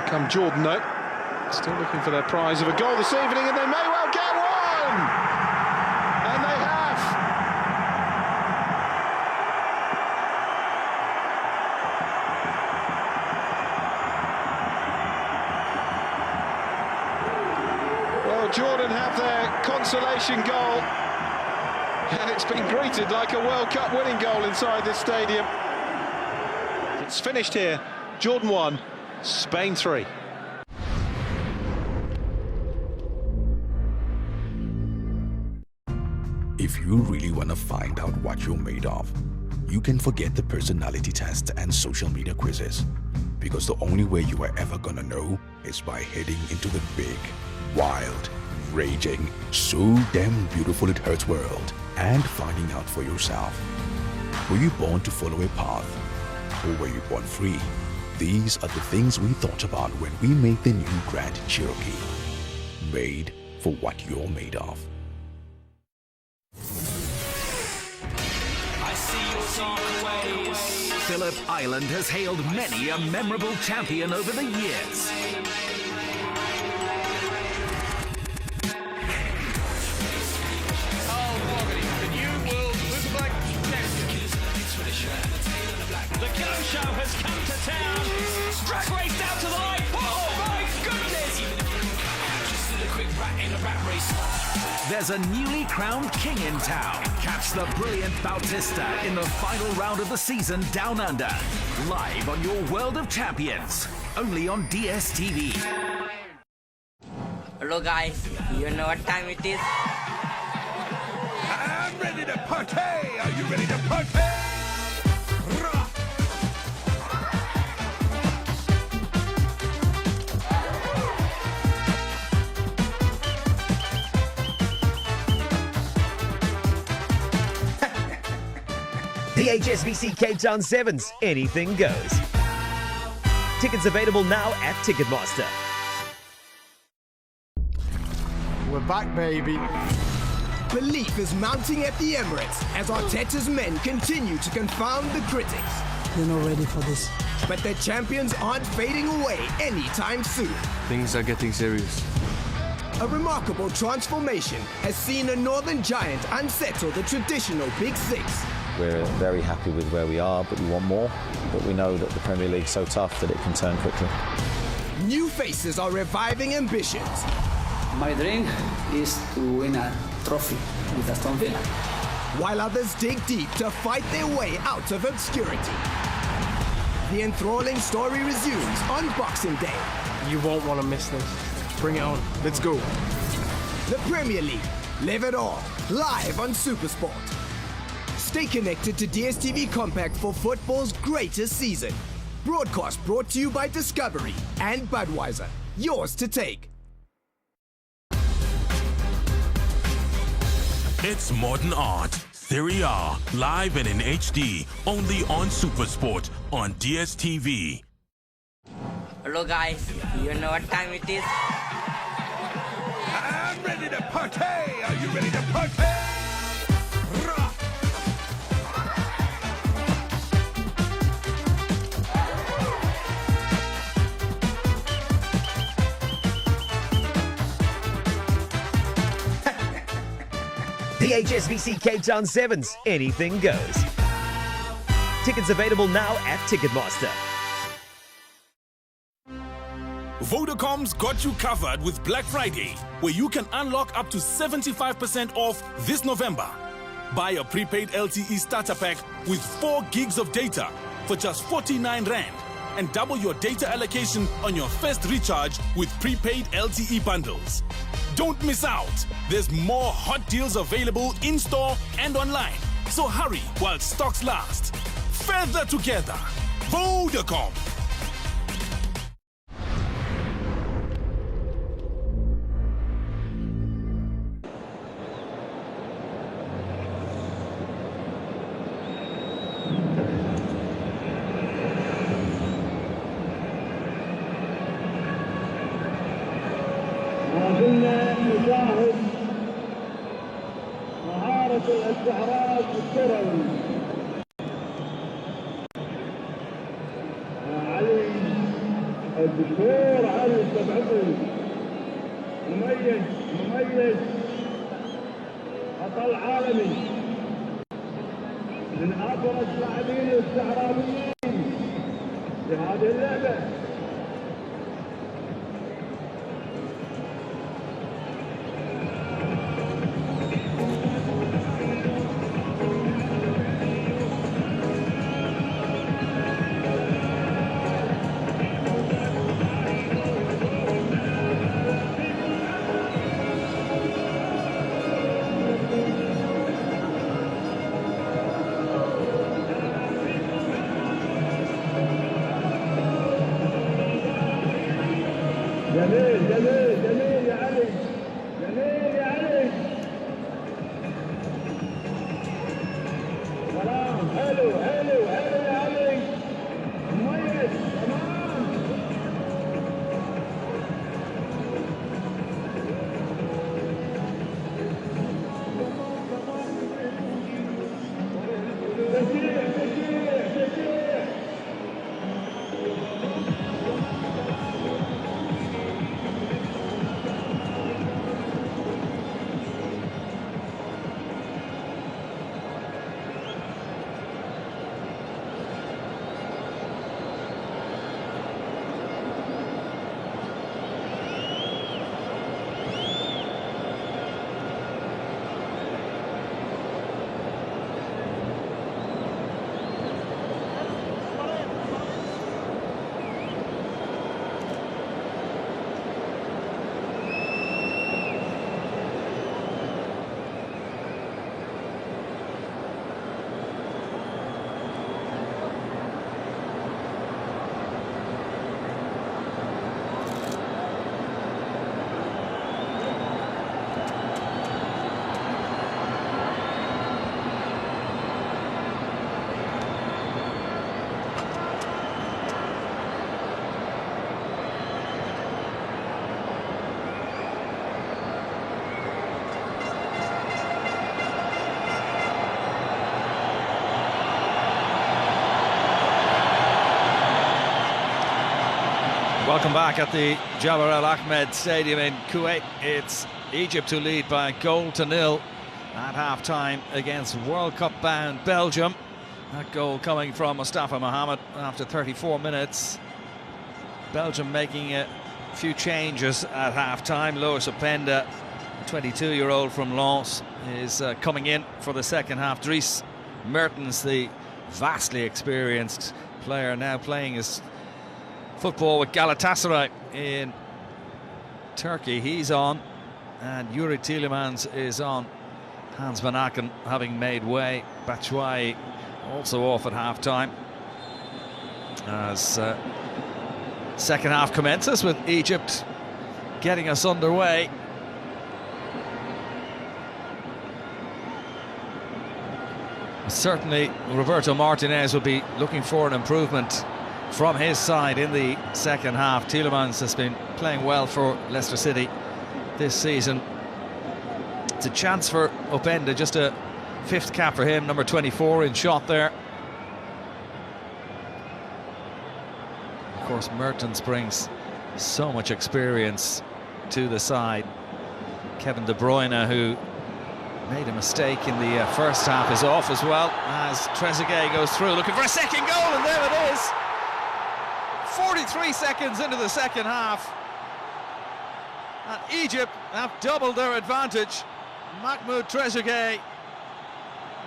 Come Jordan, though. Still looking for their prize of a goal this evening, and they may well get one! And they have! Well, Jordan have their consolation goal, and it's been greeted like a World Cup winning goal inside this stadium. It's finished here. Jordan 1, Spain 3. If you really want to find out what you're made of, you can forget the personality test and social media quizzes, because the only way you are ever gonna know is by heading into the big, wild, raging, so damn beautiful it hurts world and finding out for yourself. Were you born to follow a path, or were you born free? These are the things we thought about when we made the new Grand Cherokee. Made for what you're made of. Phillip Island has hailed many a memorable champion over the years. The Go Show has come to town. Drag race down to the line. Oh my goodness! There's a newly crowned king in town. Catch the brilliant Bautista in the final round of the season Down Under. Live on your World of Champions. Only on DSTV. Hello guys, you know what time it is? I'm ready to party! Are you ready to party? The HSBC Cape Town Sevens, anything goes. Tickets available now at Ticketmaster. We're back, baby. Belief is mounting at the Emirates as Arteta's men continue to confound the critics. They're not ready for this. But the champions aren't fading away anytime soon. Things are getting serious. A remarkable transformation has seen a northern giant unsettle the traditional Big Six. We're very happy with where we are, but we want more. But we know that the Premier League's so tough that it can turn quickly. New faces are reviving ambitions. My dream is to win a trophy with Aston Villa. While others dig deep to fight their way out of obscurity. The enthralling story resumes on Boxing Day. You won't want to miss this. Bring it on. Let's go. The Premier League. Live it all. Live on SuperSport. Stay connected to DSTV Compact for football's greatest season. Broadcast brought to you by Discovery and Budweiser. Yours to take. It's modern art, Serie A, live and in HD, only on SuperSport on DSTV. Hello guys, you know what time it is? I'm ready to party! Are you ready to party? The HSBC Cape Town Sevens, anything goes. Tickets available now at Ticketmaster. Vodacom's got you covered with Black Friday, where you can unlock up to 75% off this November. Buy a prepaid LTE starter pack with 4 gigs of data for just 49 Rand and double your data allocation on your first recharge with prepaid LTE bundles. Don't miss out. There's more hot deals available in-store and online. So hurry while stocks last. Further together. Vodacom. نشاهد مهارة الاستعراض الكروي علي الدكتور علي السبعطي مميز بطل عالمي من أبرز لاعبين الاستعراضيين في هذه اللعبة. جميل يا علي، جميل يا علي. سلام، حلو يا علي. مميز، تمام. تشجيع. Welcome back at the Jabbar El Ahmed Stadium in Kuwait. It's Egypt who lead by a goal to nil at half-time against World Cup-bound Belgium. That goal coming from Mustafa Mohamed after 34 minutes. Belgium making a few changes at half-time. Lois Openda, a 22-year-old from Lens, is coming in for the second half. Dries Mertens, the vastly experienced player, now playing his football with Galatasaray in Turkey. He's on, and Yuri Tielemans is on. Hans van Aken having made way. Batshuayi also off at half-time. As second half commences with Egypt getting us underway. Certainly Roberto Martinez will be looking for an improvement from his side in the second half. Tielemans has been playing well for Leicester City this season. It's a chance for Openda, just a fifth cap for him, number 24 in shot there. Of course, Mertens brings so much experience to the side. Kevin De Bruyne, who made a mistake in the first half, is off as well as Trezeguet goes through, looking for a second goal, and there it is. 43 seconds into the second half, and Egypt have doubled their advantage. Mahmoud Trezeguet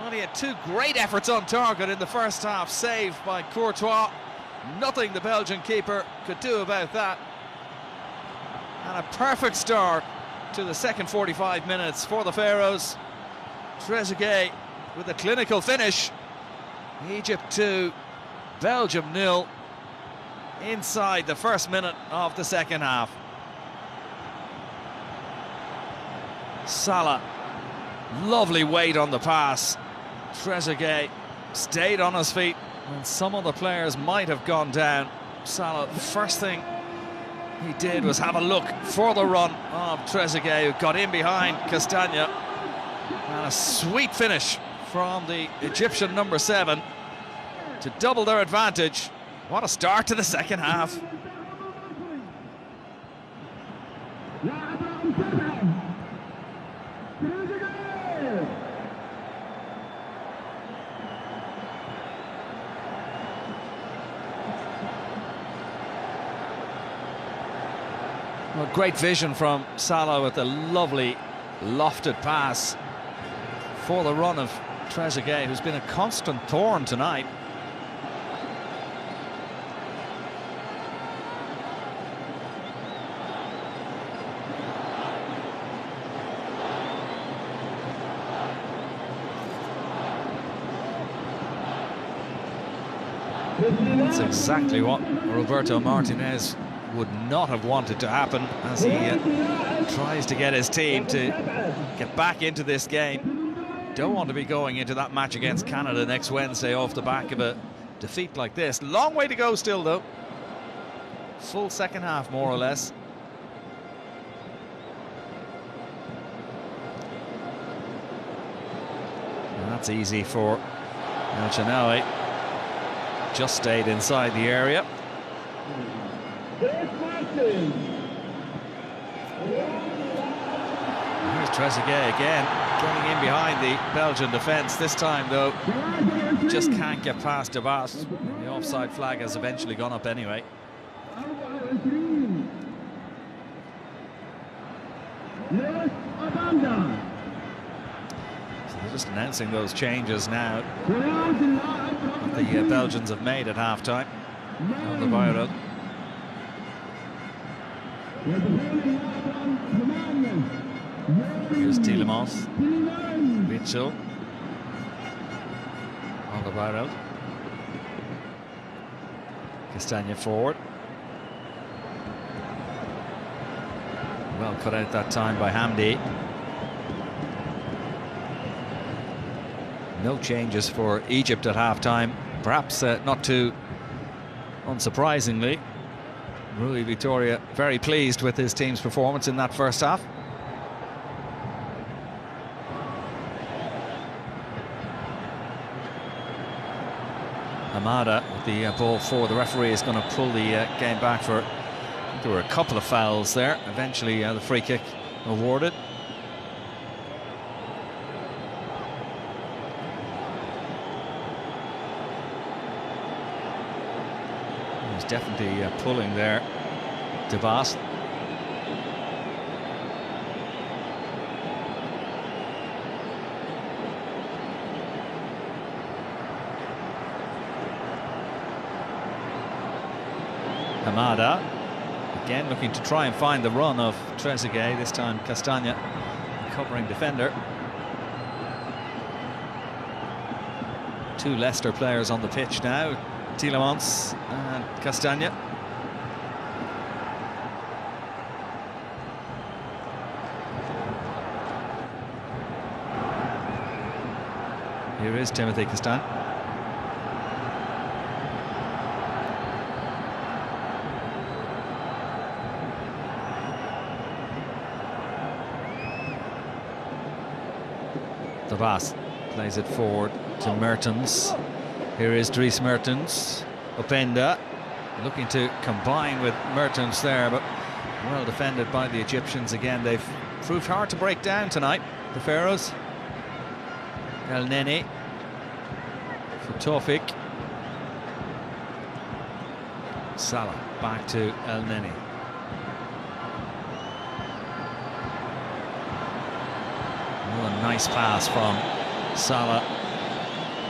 only had two great efforts on target in the first half, saved by Courtois. Nothing the Belgian keeper could do about that. And a perfect start to the second 45 minutes for the Pharaohs. Trezeguet with a clinical finish. Egypt 2, Belgium 0 inside the first minute of the second half. Salah, lovely weight on the pass. Trezeguet stayed on his feet when some other players might have gone down. Salah, the first thing he did was have a look for the run of Trezeguet, who got in behind Castagna. And a sweet finish from the Egyptian number 7 to double their advantage. What a start to the second half. Well, great vision from Salah with a lovely lofted pass for the run of Trezeguet, who's been a constant thorn tonight. That's exactly what Roberto Martinez would not have wanted to happen, as he tries to get his team to get back into this game. Don't want to be going into that match against Canada next Wednesday off the back of a defeat like this. Long way to go still, though. Full second half, more or less. And that's easy for El Chenaoui. Just stayed inside the area. Here's Trezeguet again, getting in behind the Belgian defence. This time, though, just can't get past Devas. The offside flag has eventually gone up anyway. So they're just announcing those changes now that the Belgians have made at half-time on the Bayern. Here's Tielemans, Mitchell on the right out. Castagna forward. Well cut out that time by Hamdi. No changes for Egypt at half-time. Perhaps not too unsurprisingly. Rui Vitória very pleased with his team's performance in that first half. Hamada with the ball forward. The referee is going to pull the game back for There were a couple of fouls there. Eventually the free kick awarded. He's definitely pulling there, DeBas. Hamada again looking to try and find the run of Trezeguet. This time Castagna covering defender. Two Leicester players on the pitch now, Tielemans and Castagna. Here is Timothy Castagna. DeBas plays it forward to Mertens. Here is Dries Mertens. Openda looking to combine with Mertens there, but well defended by the Egyptians again. They've proved hard to break down tonight, the Pharaohs. El Neni for Tawfik. Salah back to El Neni. A nice pass from Salah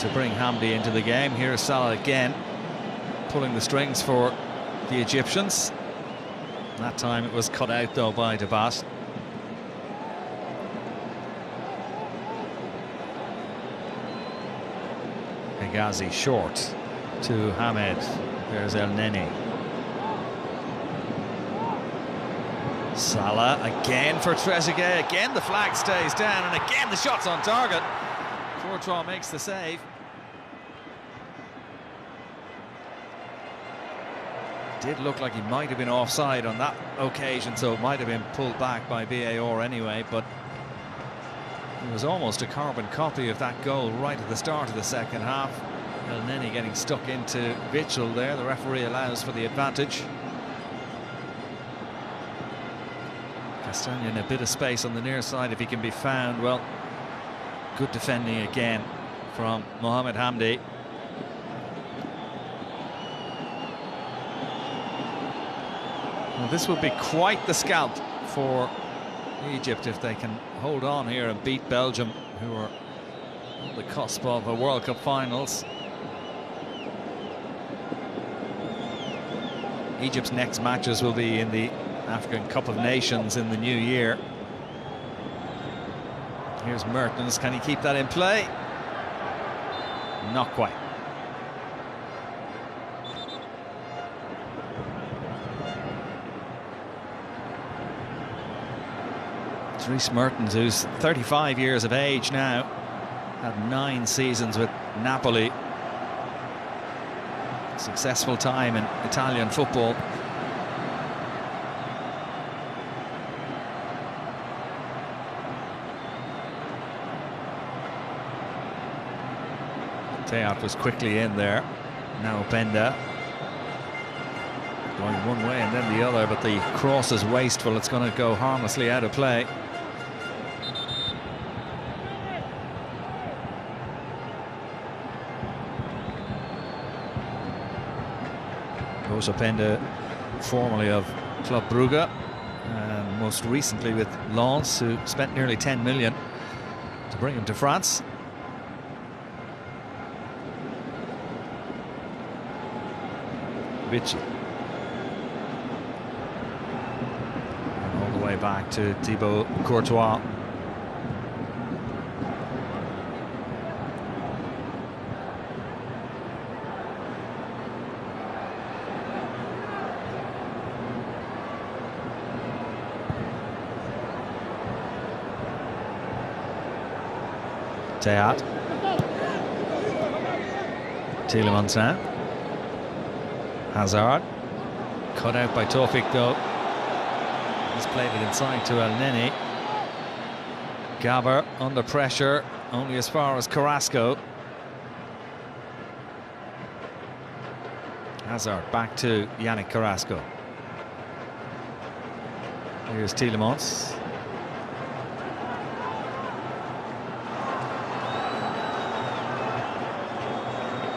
to bring Hamdi into the game. Here's Salah again, pulling the strings for the Egyptians. That time it was cut out though by DeBas. Hegazi short to Hamed. There's El Neni. Salah again for Trezeguet. Again the flag stays down, and again the shot's on target. Courtois makes the save. Did look like he might have been offside on that occasion, so it might have been pulled back by VAR anyway, but it was almost a carbon copy of that goal right at the start of the second half. El Neni getting stuck into Mitchell there. The referee allows for the advantage. Castagna in a bit of space on the near side if he can be found. Well, good defending again from Mohamed Hamdi. Well, this would be quite the scalp for Egypt if they can hold on here and beat Belgium, who are on the cusp of a World Cup finals. Egypt's next matches will be in the African Cup of Nations in the new year. Here's Mertens. Can he keep that in play? Not quite. Dries Mertens, who's 35 years of age now, had 9 seasons with Napoli. Successful time in Italian football. Teat was quickly in there. Now Openda going one way and then the other, but the cross is wasteful. It's going to go harmlessly out of play. Goes Openda, formerly of Club Brugge, and most recently with Lens, who spent nearly 10 million to bring him to France. Vichy. And all the way back to Thibaut Courtois. Teat. Tielemans now. Hazard, cut out by Tawfik though. He's played it inside to El Neni. Gabber under pressure, only as far as Carrasco. Hazard back to Yannick Carrasco. Here's Tielemans.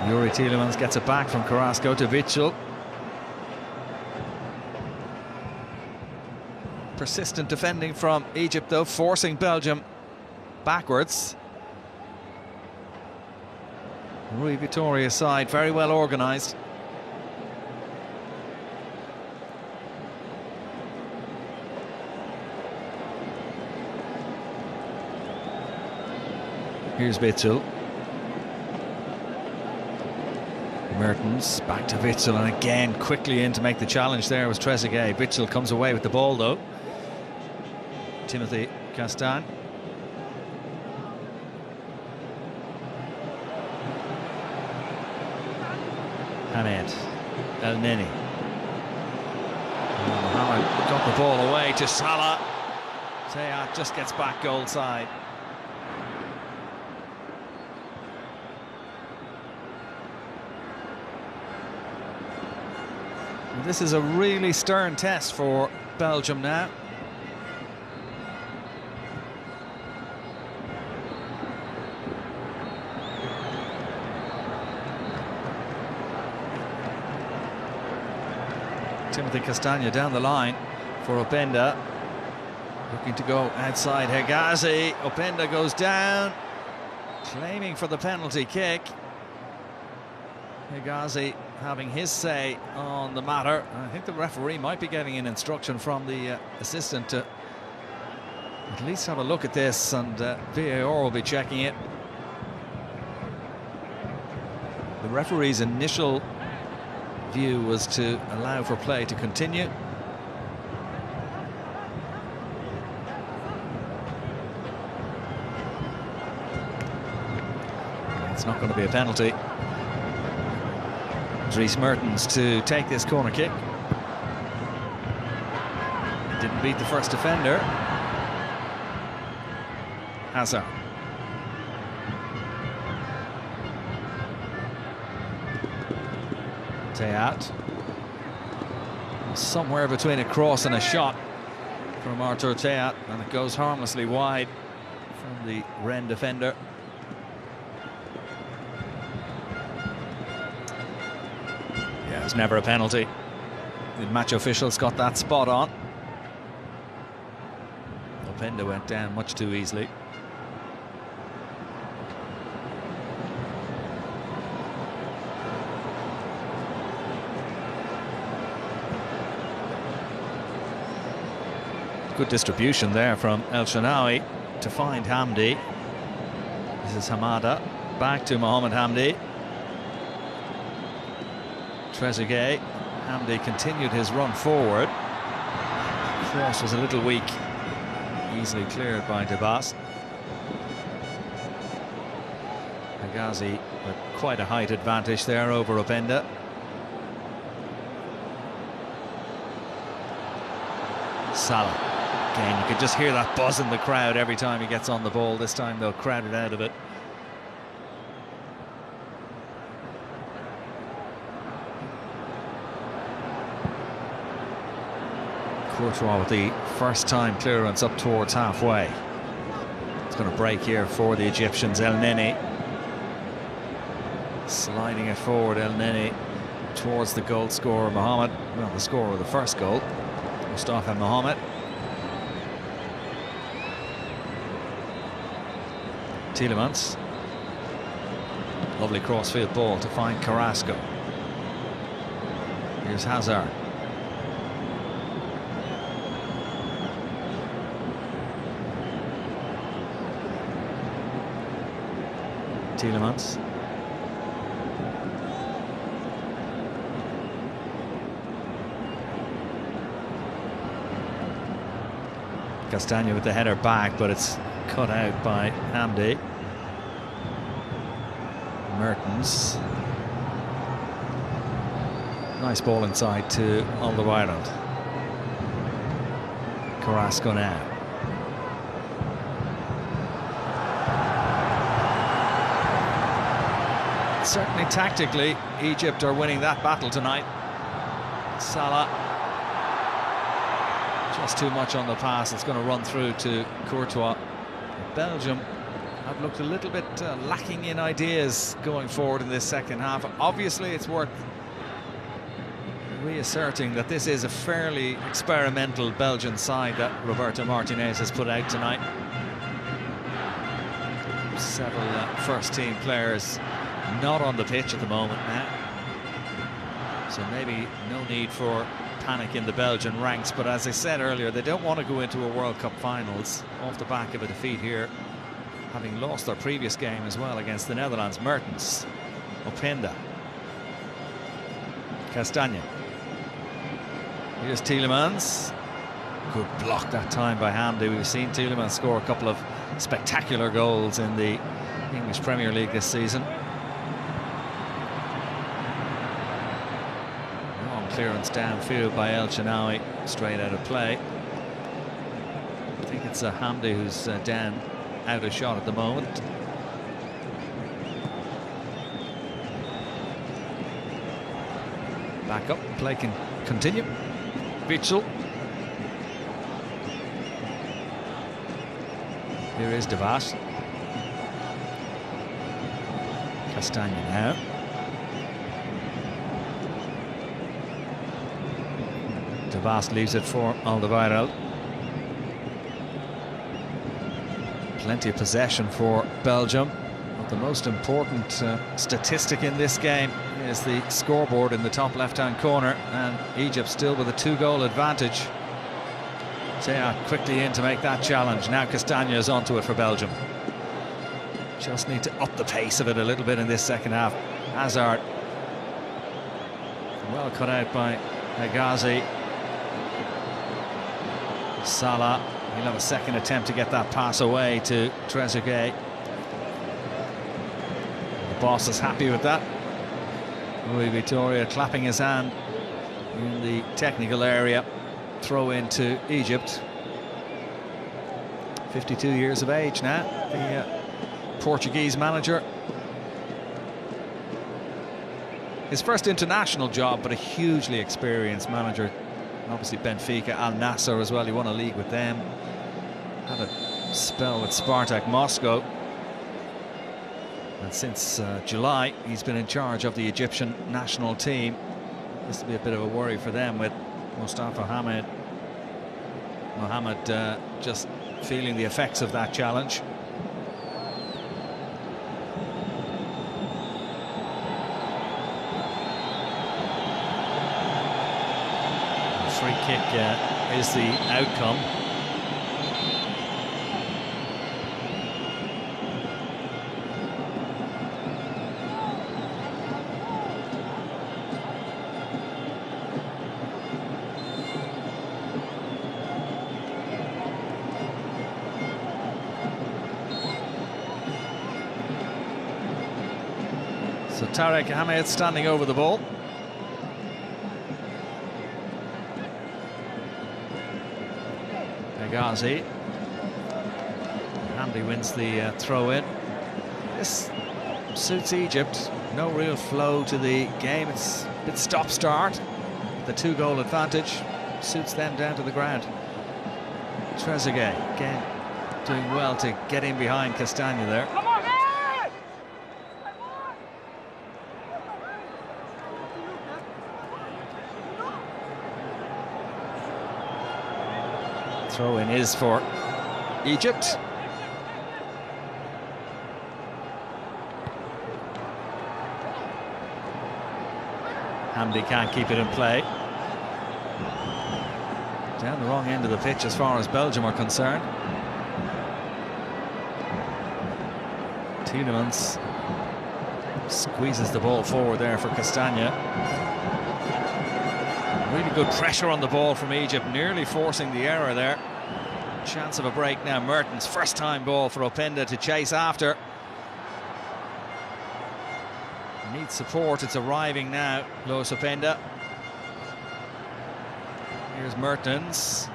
Yuri Tielemans gets it back from Carrasco to Witsel. Persistent defending from Egypt, though, forcing Belgium backwards. Rui Vitoria's side, very well organised. Here's Witsel. Mertens back to Witsel, and again quickly in to make the challenge there was Trezeguet. Witsel comes away with the ball though. Timothy Castagne. Hamed El Neni. Mohamed got the ball away to Salah. Tayat just gets back goal side. This is a really stern test for Belgium now. Timothy Castagne down the line for Openda. Looking to go outside Hegazi. Openda goes down, claiming for the penalty kick. Hegazi having his say on the matter. I think the referee might be getting an instruction from the assistant to at least have a look at this, and VAR will be checking it. The referee's initial view was to allow for play to continue. It's not going to be a penalty. Dries Mertens to take this corner kick. Didn't beat the first defender. Hazard. Tayat. Somewhere between a cross and a shot from Artur Tayat, and it goes harmlessly wide from the Rennes defender. Yeah, it was never a penalty. The match officials got that spot on. Openda went down much too easily. Good distribution there from El Shanawi to find Hamdi. This is Hamada, back to Mohamed Hamdi. Trezeguet. Hamdi continued his run forward. Cross was a little weak, easily cleared by Debas. Hegazi with quite a height advantage there over Openda. Salah. Again, you could just hear that buzz in the crowd every time he gets on the ball. This time they'll crowd it out of it. Courtois with the first time clearance up towards halfway. It's going to break here for the Egyptians. El Neni sliding it forward. El Neni towards the goal scorer Mohamed. Well, the scorer of the first goal, Mustafa Mohamed. Tielemans. Lovely crossfield ball to find Carrasco. Here's Hazard. Tielemans. Castagne with the header back, but it's cut out by Hamdi. Mertens. Nice ball inside to Alderweireld. Carrasco now. Certainly tactically, Egypt are winning that battle tonight. Salah. Just too much on the pass. It's going to run through to Courtois. Belgium have looked a little bit lacking in ideas going forward in this second half. Obviously, it's worth reasserting that this is a fairly experimental Belgian side that Roberto Martinez has put out tonight. Several first-team players not on the pitch at the moment now. So maybe no need for panic in the Belgian ranks, but as I said earlier, they don't want to go into a World Cup finals off the back of a defeat here, having lost their previous game as well against the Netherlands. Mertens, Openda, Castagne. Here's Tielemans. Good block that time by Hamdi. We've seen Tielemans score a couple of spectacular goals in the English Premier League this season. Clearance downfield by El Chenaoui, straight out of play. I think it's Hamdi who's down out of shot at the moment. Back up, play can continue. Witsel. Here is De Vaas. Castagne now. De Vaas leaves it for Alderweireld. Plenty of possession for Belgium. But the most important statistic in this game is the scoreboard in the top left-hand corner, and Egypt still with a 2-goal advantage. Thea quickly in to make that challenge. Now Castagne is onto it for Belgium. Just need to up the pace of it a little bit in this second half. Hazard. Well cut out by Hegazi. Salah, he'll have a second attempt to get that pass away to Trezeguet. The boss is happy with that. Rui Vitória clapping his hand in the technical area. Throw into Egypt. 52 years of age now, the Portuguese manager. His first international job, but a hugely experienced manager. Obviously Benfica, Al Nassr as well, he won a league with them. Had a spell with Spartak Moscow. And since July, he's been in charge of the Egyptian national team. This will be a bit of a worry for them with Mustafa Mohamed just feeling the effects of that challenge. Free kick is the outcome. So Tarek Ahmed standing over the ball. Hegazi. Hamdi wins the throw-in. This suits Egypt. No real flow to the game. It's a bit stop-start. The 2-goal advantage suits them down to the ground. Trezeguet again doing well to get in behind Castagne there. Throw-in is for Egypt. Hamdi can't keep it in play. Down the wrong end of the pitch as far as Belgium are concerned. Tielemans squeezes the ball forward there for Castagne. Really good pressure on the ball from Egypt, nearly forcing the error there. Chance of a break now. Mertens, first time ball for Openda to chase after. Needs support, it's arriving now. Lois Openda. Here's Mertens.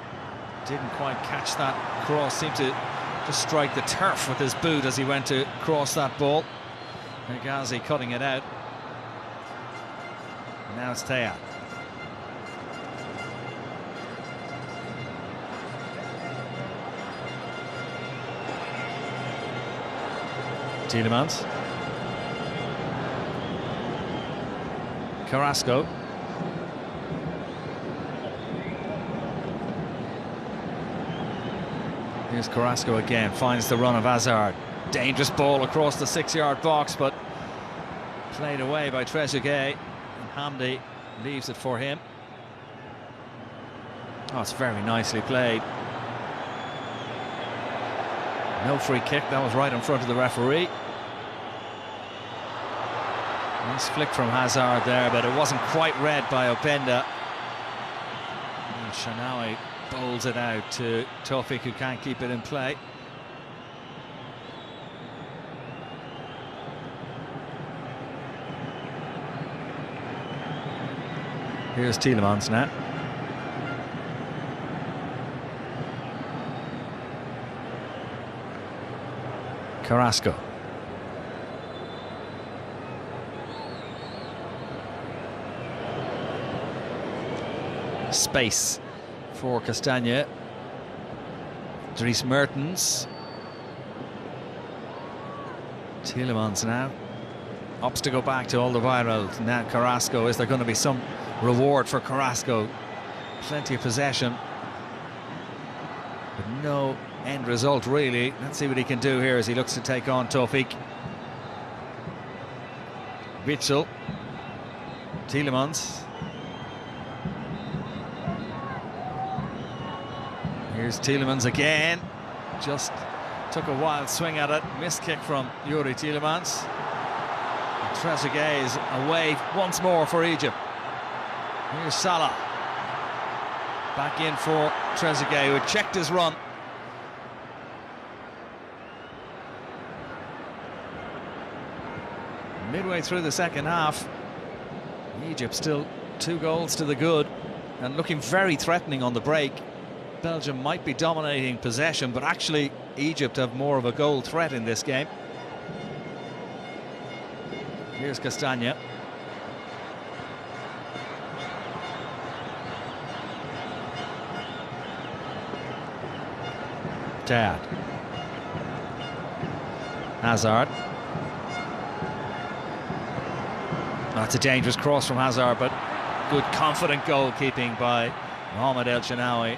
Didn't quite catch that cross, seemed to just strike the turf with his boot as he went to cross that ball. Hegazi cutting it out. And now it's Thea. Tielemans. Carrasco. Here's Carrasco again, finds the run of Hazard. Dangerous ball across the 6-yard box, but played away by Trezeguet. And Hamdi leaves it for him. Oh, it's very nicely played. No free kick, that was right in front of the referee. Nice flick from Hazard there, but it wasn't quite read by Openda. And Shanawi bowls it out to Tawfik, who can't keep it in play. Here's Tielemans now. Carrasco. Space for Castagne. Dries Mertens. Tielemans now. Opts to go back to Alderweireld. Now Carrasco. Is there going to be some reward for Carrasco? Plenty of possession, but no end result really. Let's see what he can do here as he looks to take on Tawfik. Witsel. Tielemans. Here's Tielemans again. Just took a wild swing at it. Missed kick from Yuri Tielemans. And Trezeguet is away once more for Egypt. Here's Salah. Back in for Trezeguet, who had checked his run. Midway through the second half, Egypt still 2 goals to the good and looking very threatening on the break. Belgium might be dominating possession, but actually Egypt have more of a goal threat in this game. Here's Castagne. Tad. Hazard. That's a dangerous cross from Hazard, but good confident goalkeeping by Mohamed El Shanawi.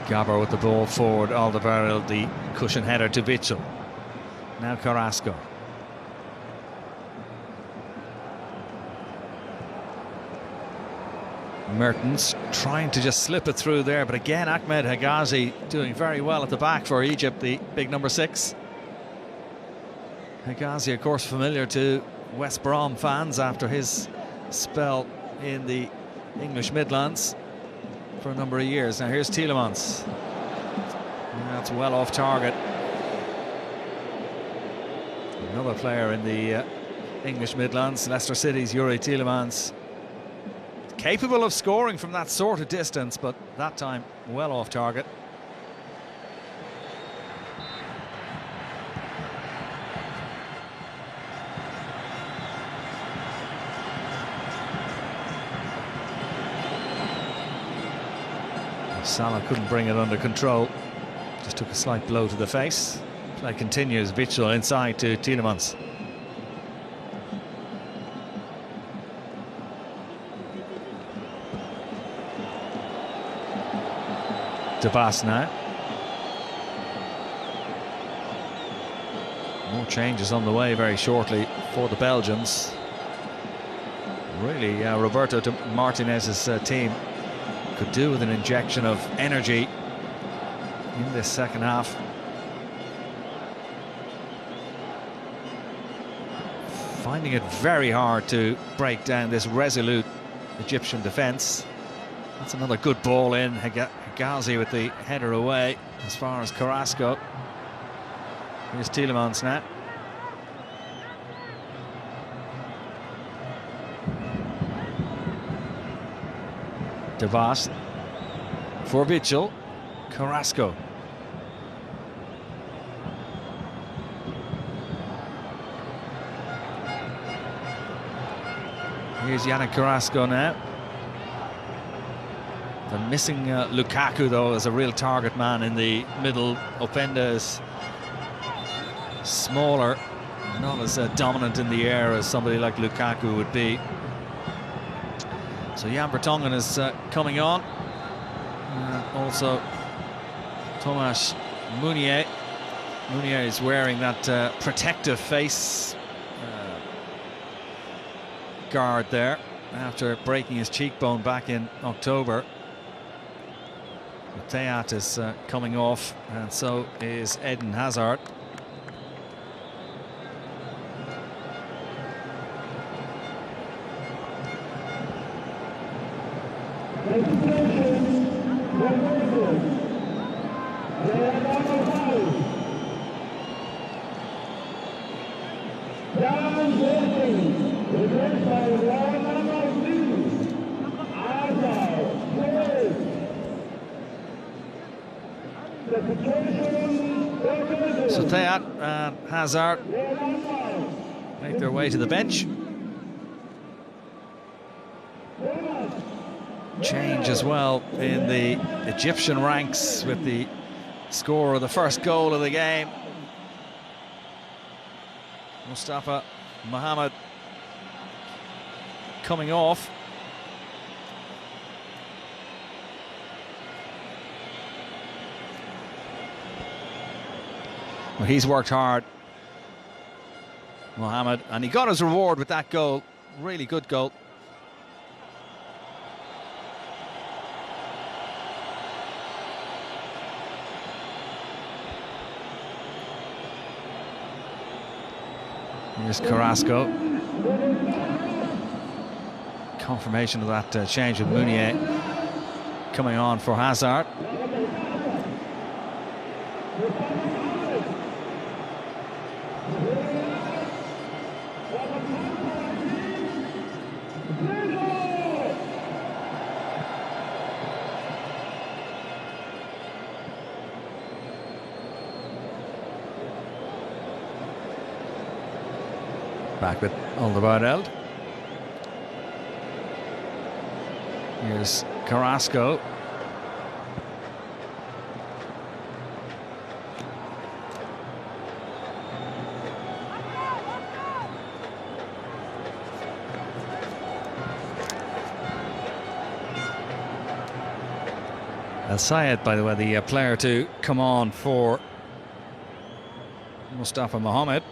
Gabber with the ball forward, Alderweireld, the cushion header to Witsel. Now Carrasco. Mertens trying to just slip it through there, but again Ahmed Hegazi doing very well at the back for Egypt, the big number 6. Hegazi, of course, familiar to West Brom fans after his spell in the English Midlands for a number of years. Now here's Tielemans. That's well off target. Another player in the English Midlands, Leicester City's Yuri Tielemans. Capable of scoring from that sort of distance, but that time well off target. Salah couldn't bring it under control. Just took a slight blow to the face. Play continues. Witsel inside to Tielemans. Debas now. More changes on the way very shortly for the Belgians. Really, Roberto Martinez's team could do with an injection of energy in this second half. Finding it very hard to break down this resolute Egyptian defence. That's another good ball in. Hegazi with the header away as far as Carrasco. Here's Tielemans now. Debas for Witsel. Carrasco. Here's Yannick Carrasco now. They're missing Lukaku, though, as a real target man in the middle. Openda is smaller, not as dominant in the air as somebody like Lukaku would be. So Jan Vertonghen is coming on. Also Thomas Meunier. Meunier is wearing that protective face guard there after breaking his cheekbone back in October. Theat is coming off, and so is Eden Hazard. So Theat and Hazard make their way to the bench. Change as well in the Egyptian ranks with the score of the first goal of the game. Mustafa Mohamed coming off. Well, he's worked hard, Mohamed, and he got his reward with that goal. Really good goal. Here's Carrasco. Confirmation of that change with Meunier coming on for Hazard. Back with Alderweireld. Here's Carrasco. El Sayed, by the way, the player to come on for Mustafa Mohamed.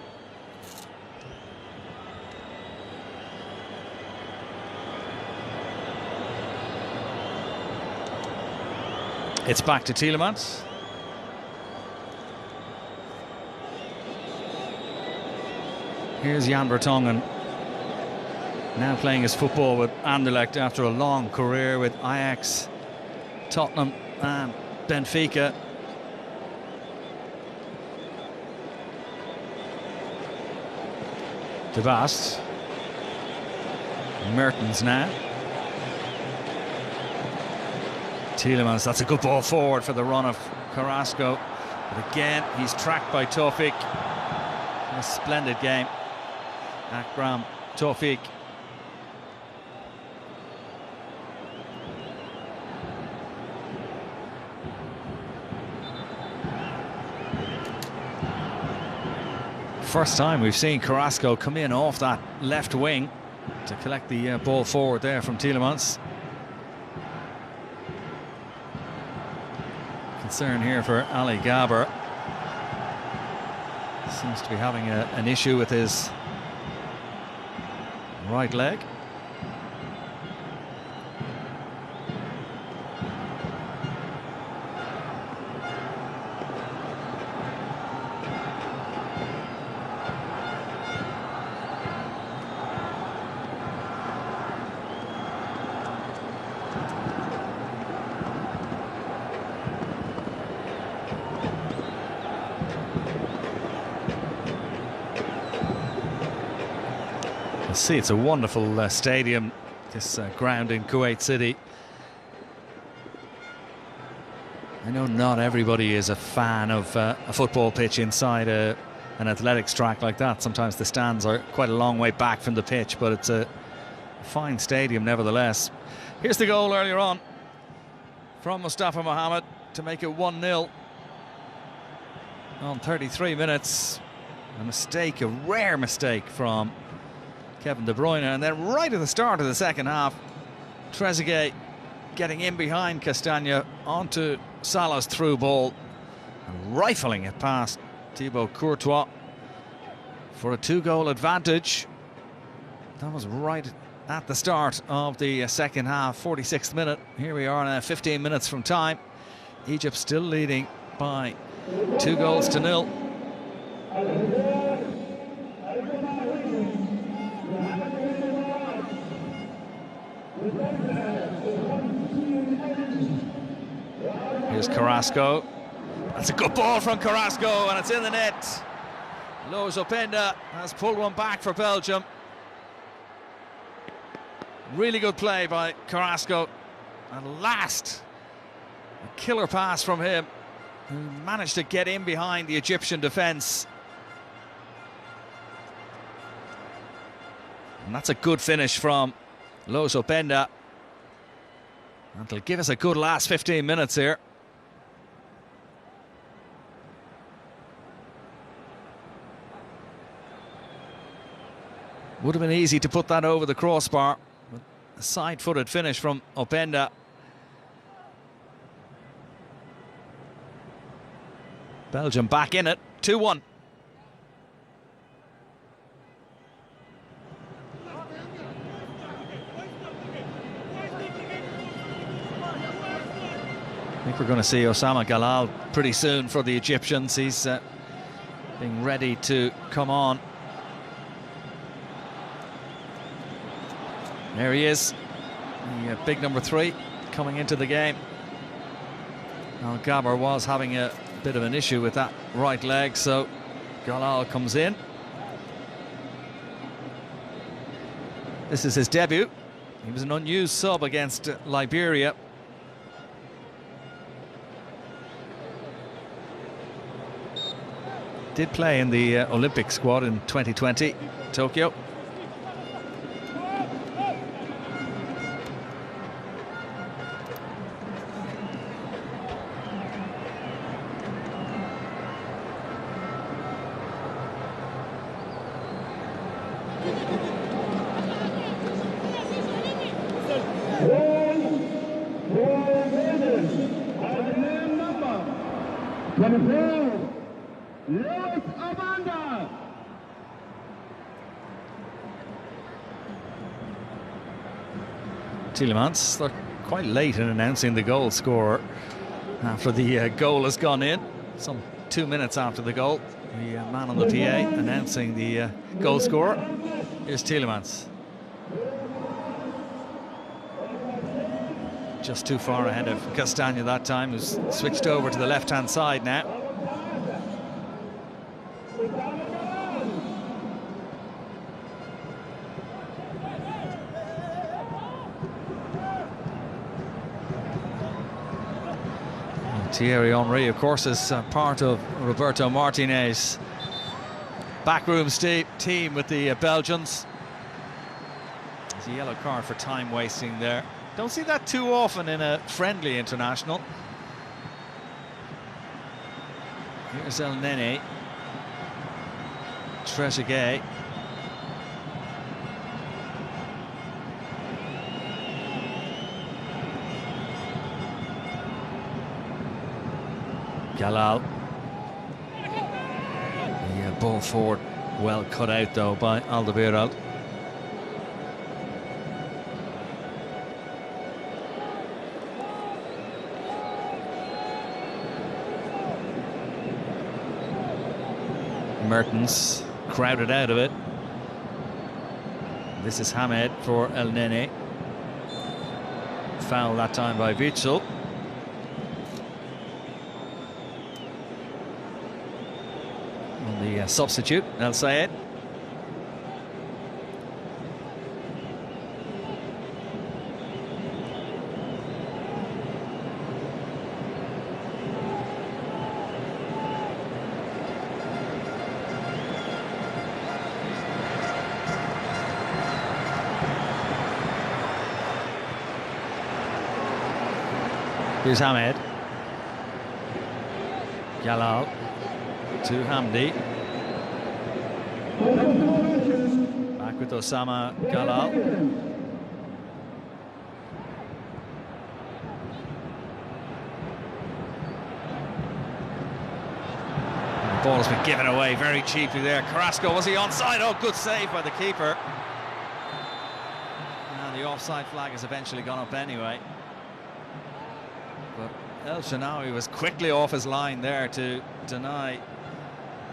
It's back to Tielemans. Here's Jan Vertonghen, now playing his football with Anderlecht after a long career with Ajax, Tottenham and Benfica. De Bast. Mertens now. Tielemans, that's a good ball forward for the run of Carrasco. But again, he's tracked by Tawfik. A splendid game. Akram Tawfik. First time we've seen Carrasco come in off that left wing to collect the ball forward there from Tielemans. Concern here for Ali Gaber. Seems to be having an issue with his right leg. See, it's a wonderful stadium, this ground in Kuwait City. I know not everybody is a fan of a football pitch inside an athletics track like that. Sometimes the stands are quite a long way back from the pitch, but it's a Fine stadium, nevertheless. Here's the goal earlier on from Mustafa Mohamed to make it 1-0 on 33 minutes. A mistake, a rare mistake from Kevin De Bruyne. And then right at the start of the second half, Trezeguet getting in behind Castagna onto Salah's through ball and rifling it past Thibaut Courtois for a 2-goal advantage. That was right at the start of the second half, 46th minute. Here we are now, 15 minutes from time. Egypt still leading by 2-0. Here's Carrasco. That's a good ball from Carrasco, and it's in the net. Lois Openda has pulled one back for Belgium. Really good play by Carrasco. And last, a killer pass from him, who managed to get in behind the Egyptian defence. And that's a good finish from Lois Openda. And it'll give us a good last 15 minutes here. Would have been easy to put that over the crossbar. A side-footed finish from Openda. Belgium back in it, 2-1. I think we're going to see Osama Galal pretty soon for the Egyptians. He's being ready to come on. There he is, the big number 3 coming into the game. Now Gabor was having a bit of an issue with that right leg, so Galal comes in. This is his debut. He was an unused sub against Liberia. Did play in the Olympic squad in 2020, Tokyo. Tielemans, they're quite late in announcing the goal scorer after the goal has gone in. Some 2 minutes after the goal, the man on the PA announcing the goal scorer. Here's Tielemans. Just too far ahead of Castagna that time, who's switched over to the left-hand side now. Thierry Henry, of course, is part of Roberto Martinez' backroom team with the Belgians. There's a yellow card for time wasting there. Don't see that too often in a friendly international. Here's El Nene. Trezeguet. Galal. The ball forward, well cut out though by Alderweireld. Mertens crowded out of it. This is Hamed for El Nene. Foul that time by Witsel. The substitute, El Sayed. Here's Ahmed. Galal to Hamdi. Back with Osama Galal. And the ball has been given away very cheaply there. Carrasco, was he onside? Oh, good save by the keeper. And the offside flag has eventually gone up anyway. But El Shanawi was quickly off his line there to deny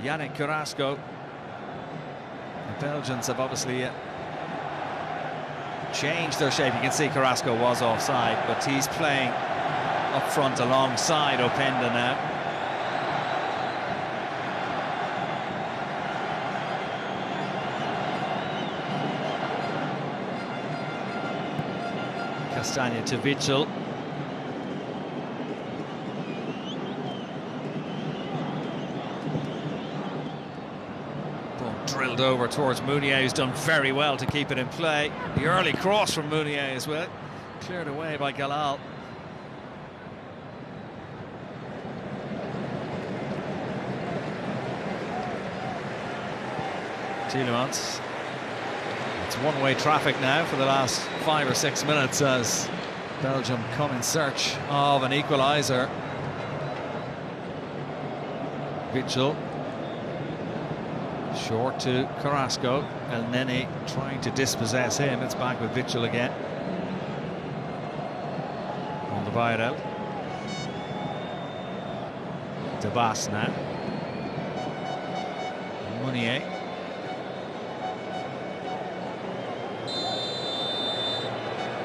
Yannick Carrasco. The Belgians have obviously changed their shape. You can see Carrasco was offside, but he's playing up front alongside Openda now. Castagna to Witsel. Drilled over towards Mounier, who's done very well to keep it in play. The early cross from Mounier as well, cleared away by Galal. Tielemans. It's one-way traffic now for the last 5 or 6 minutes as Belgium come in search of an equaliser. Witsel. Short to Carrasco. El Neni trying to dispossess him. It's back with Witsel again. On the Bayerel. De Bas now. Mounier.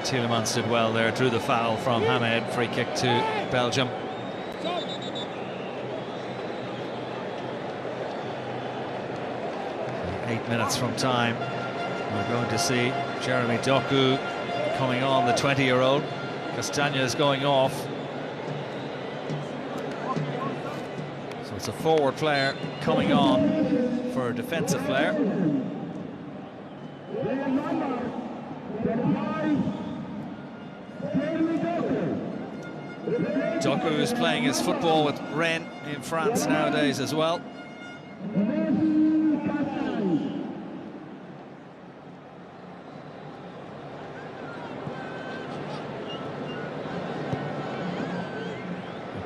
Tielemans did well there, drew the foul from Hamed. Free kick to Belgium. Eight minutes from time, we're going to see Jeremy Doku coming on, the 20-year-old. Castagna is going off. So it's a forward player coming on for a defensive player. Doku is playing his football with Rennes in France nowadays as well.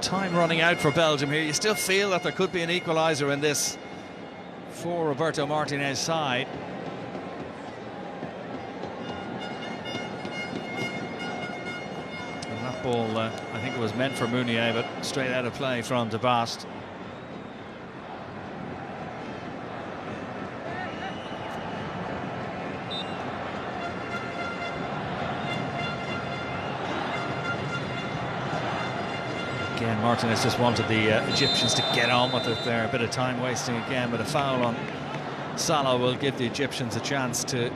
Time running out for Belgium here. You still feel that there could be an equaliser in this for Roberto Martinez's side. And that ball, I think it was meant for Mounier, but straight out of play from De Bast. Again, Martinez just wanted the Egyptians to get on with it there. A bit of time wasting again, but a foul on Salah will give the Egyptians a chance to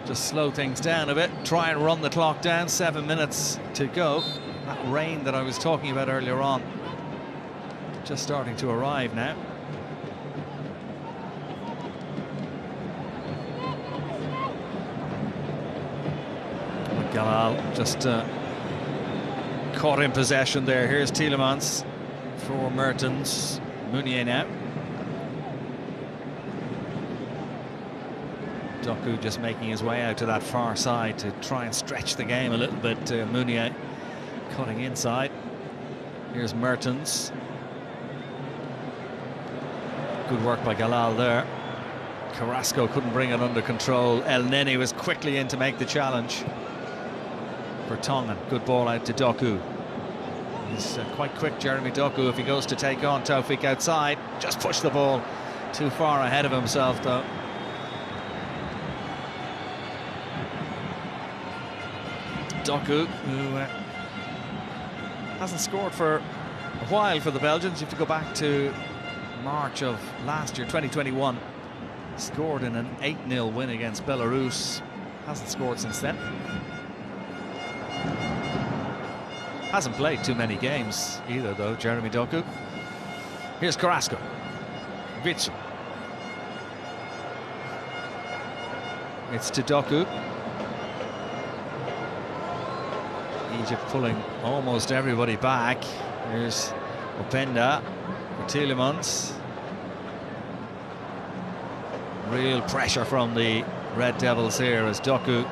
just slow things down a bit, try and run the clock down. 7 minutes to go. That rain that I was talking about earlier on just starting to arrive now. Galal just caught in possession there. Here's Tielemans for Mertens. Mounier now. Doku just making his way out to that far side to try and stretch the game a little bit. Mounier cutting inside. Here's Mertens. Good work by Galal there. Carrasco couldn't bring it under control. El Neni was quickly in to make the challenge for Tongan. Good ball out to Doku. He's quite quick, Jeremy Doku, if he goes to take on Taufik outside. Just push the ball too far ahead of himself, though. Doku, who hasn't scored for a while for the Belgians. You have to go back to March of last year, 2021. Scored in an 8-0 win against Belarus. Hasn't scored since then. Hasn't played too many games either, though, Jeremy Doku. Here's Carrasco. Witsel. It's to Doku. Egypt pulling almost everybody back. Here's Openda for Tielemans. Real pressure from the Red Devils here as Doku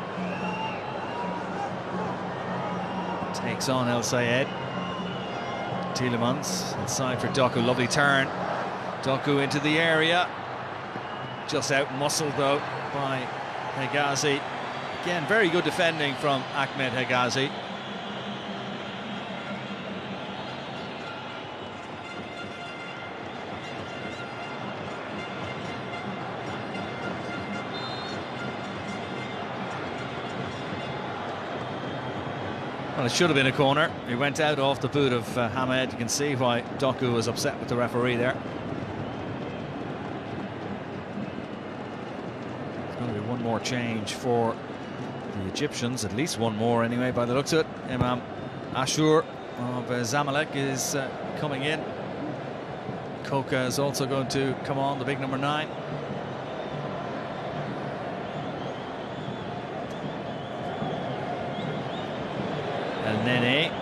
takes on El Sayed. Tielemans inside for Doku, lovely turn. Doku into the area. Just out-muscled though by Hegazi. Again, very good defending from Ahmed Hegazi. Well, it should have been a corner. He went out off the boot of Hamed. You can see why Doku was upset with the referee there. There's going to be one more change for the Egyptians, at least one more anyway, by the looks of it. Imam Ashur of Zamalek is coming in. Koka is also going to come on, the big number 9. El Nene.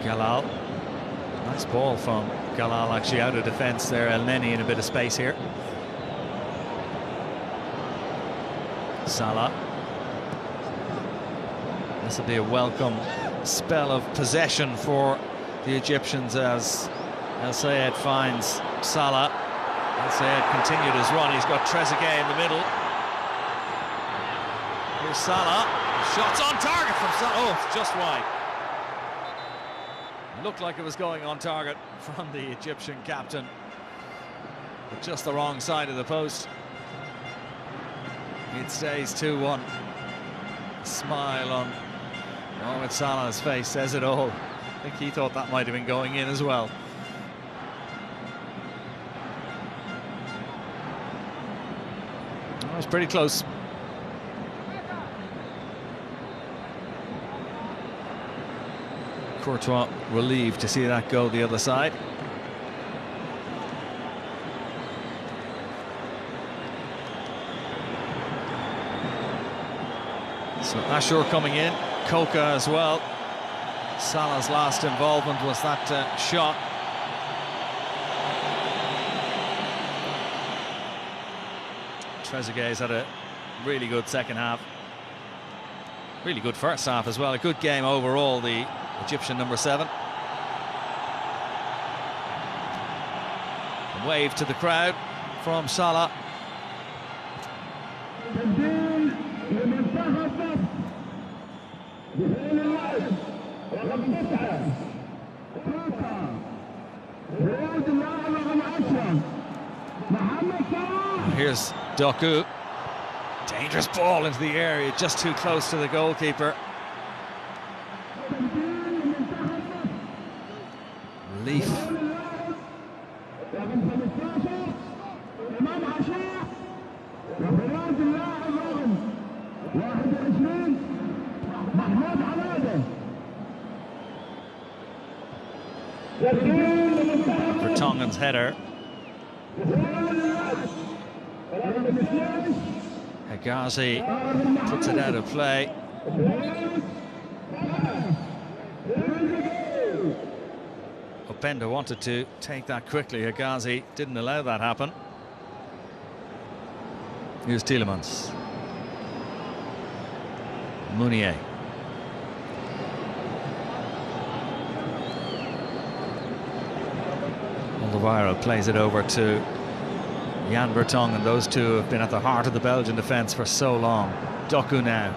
Galal. Nice ball from Galal, actually out of defence there. El Nene in a bit of space here. Salah. This will be a welcome spell of possession for the Egyptians as El Sayed finds Salah. El Sayed continued his run. He's got Trezeguet in the middle. Here's Salah. Shots on target from Salah. Oh, it's just wide. Looked like it was going on target from the Egyptian captain, but just the wrong side of the post. It stays 2-1. Smile on Mohamed Salah's face says it all. I think he thought that might have been going in as well. That was pretty close. Courtois relieved to see that go the other side. So Ashur coming in, Koka as well. Salah's last involvement was that shot. Trezeguet's had a really good second half. Really good first half as well. A good game overall, the Egyptian number 7. A wave to the crowd from Salah. Here's Doku. Dangerous ball into the area, just too close to the goalkeeper. Relief. Vertonghen's header. Hegazi puts it out of play. Openda wanted to take that quickly. Hegazi didn't allow that happen. Here's Tielemans. Mounier. Alderweireld plays it over to Jan Vertonghen. Those two have been at the heart of the Belgian defence for so long. Doku now.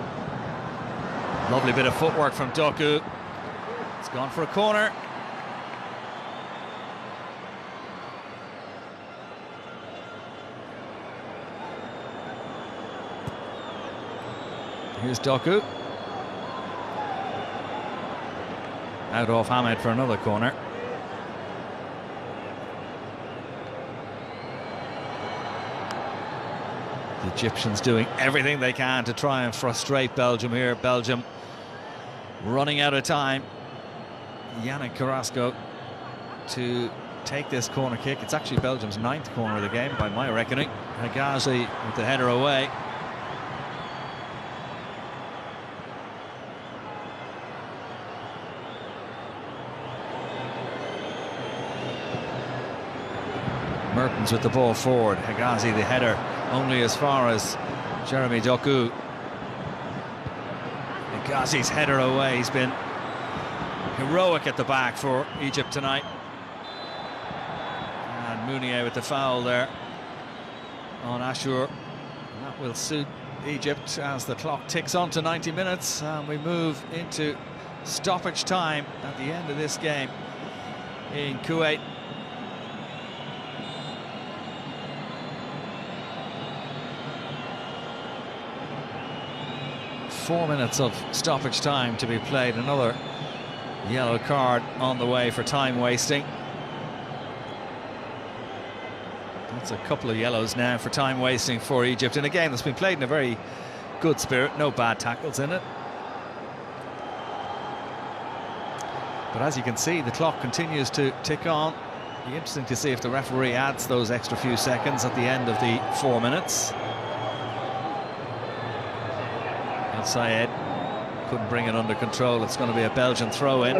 Lovely bit of footwork from Doku. It's gone for a corner. Here's Doku. Out off Hamed for another corner. The Egyptians doing everything they can to try and frustrate Belgium here. Belgium running out of time. Yannick Carrasco to take this corner kick. It's actually Belgium's 9th corner of the game by my reckoning. Hegazi with the header away. Mertens with the ball forward. Hegazi, the header, only as far as Jeremy Doku. Hegazi's header away. He's been heroic at the back for Egypt tonight. And Mounier with the foul there on Ashur. And that will suit Egypt as the clock ticks on to 90 minutes. And we move into stoppage time at the end of this game in Kuwait. Four minutes of stoppage time to be played. Another yellow card on the way for time wasting. That's a couple of yellows now for time wasting for Egypt in a game that's been played in a very good spirit. No bad tackles in it. But as you can see, the clock continues to tick on. Be interesting to see if the referee adds those extra few seconds at the end of the 4 minutes. And Syed couldn't bring it under control. It's going to be a Belgian throw-in.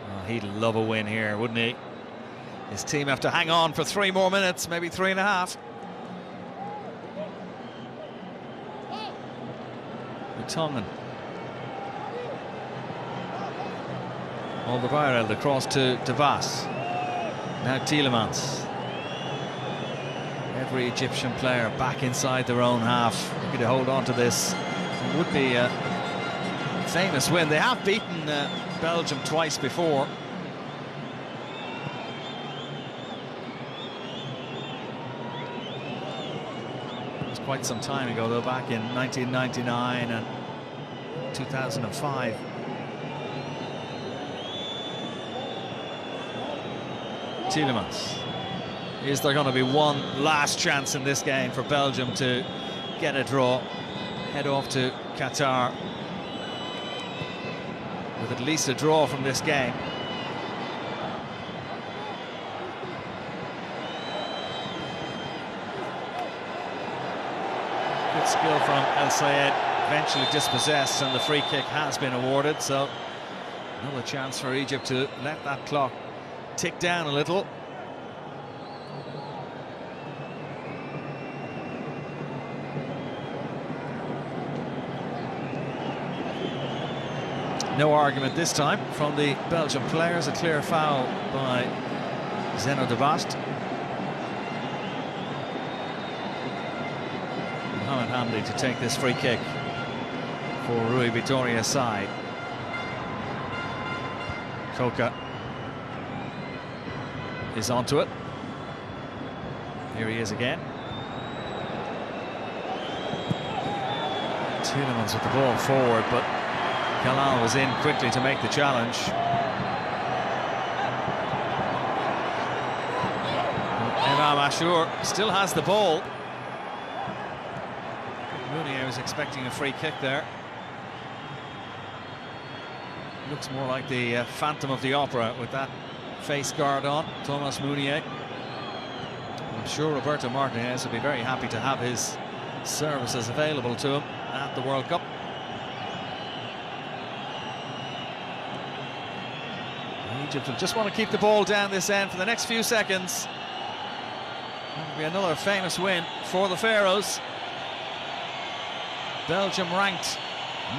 Oh, he'd love a win here, wouldn't he? His team have to hang on for 3 more minutes, maybe 3.5. Tongan. Alderweireld across to Vas. Now Tielemans. Every Egyptian player back inside their own half, looking to hold on to this. It would be a famous win. They have beaten Belgium twice before. It was quite some time ago, though, back in 1999 and 2005. Tielemans. Is there going to be one last chance in this game for Belgium to get a draw, head off to Qatar with at least a draw from this game? Good skill from El Sayed, eventually dispossessed, and the free kick has been awarded, so another chance for Egypt to let that clock tick down a little. No argument this time from the Belgian players. A clear foul by Zeno de Bast. Mohamed Hamdi to take this free kick for Rui Vitoria's side. Koka is onto it. Here he is again. Tielemans with the ball forward, but Kalal was in quickly to make the challenge. Imam Ashur still has the ball. Mounier was expecting a free kick there. Looks more like the Phantom of the Opera with that face guard on, Thomas Mounier. I'm sure Roberto Martinez will be very happy to have his services available to him at the World Cup. Egypt will just want to keep the ball down this end for the next few seconds. That'll be another famous win for the Pharaohs. Belgium ranked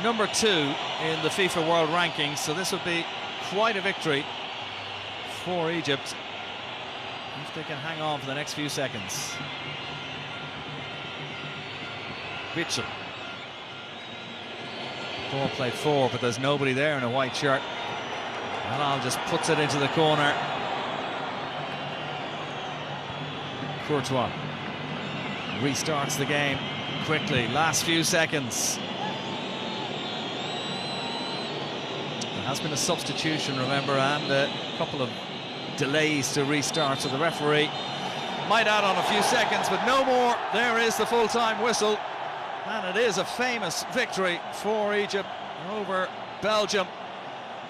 number 2 in the FIFA World Rankings, so this would be quite a victory for Egypt if they can hang on for the next few seconds. Bitchel. Ball played forward, but there's nobody there in a white shirt. Halal just puts it into the corner. Courtois restarts the game quickly. Last few seconds. There has been a substitution, remember, and a couple of delays to restart, so the referee might add on a few seconds, but no more. There is the full-time whistle, and it is a famous victory for Egypt over Belgium,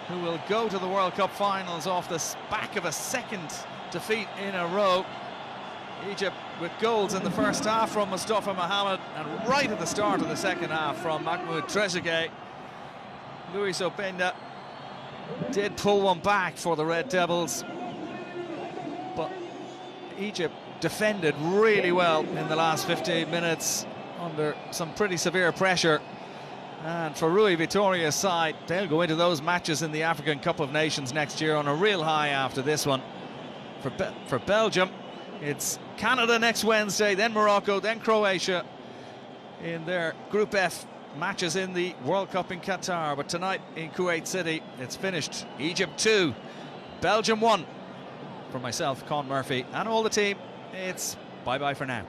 who will go to the World Cup finals off the back of a second defeat in a row. Egypt with goals in the first half from Mustafa Mohamed, and right at the start of the second half from Mahmoud Trezeguet. Luis Openda did pull one back for the Red Devils, but Egypt defended really well in the last 15 minutes under some pretty severe pressure. And for Rui Vitoria's side, they'll go into those matches in the African Cup of Nations next year on a real high after this one. For Belgium, it's Canada next Wednesday, then Morocco, then Croatia in their Group F matches in the World Cup in Qatar. But tonight in Kuwait City, it's finished. Egypt 2, Belgium 1. For myself, Con Murphy, and all the team, it's bye-bye for now.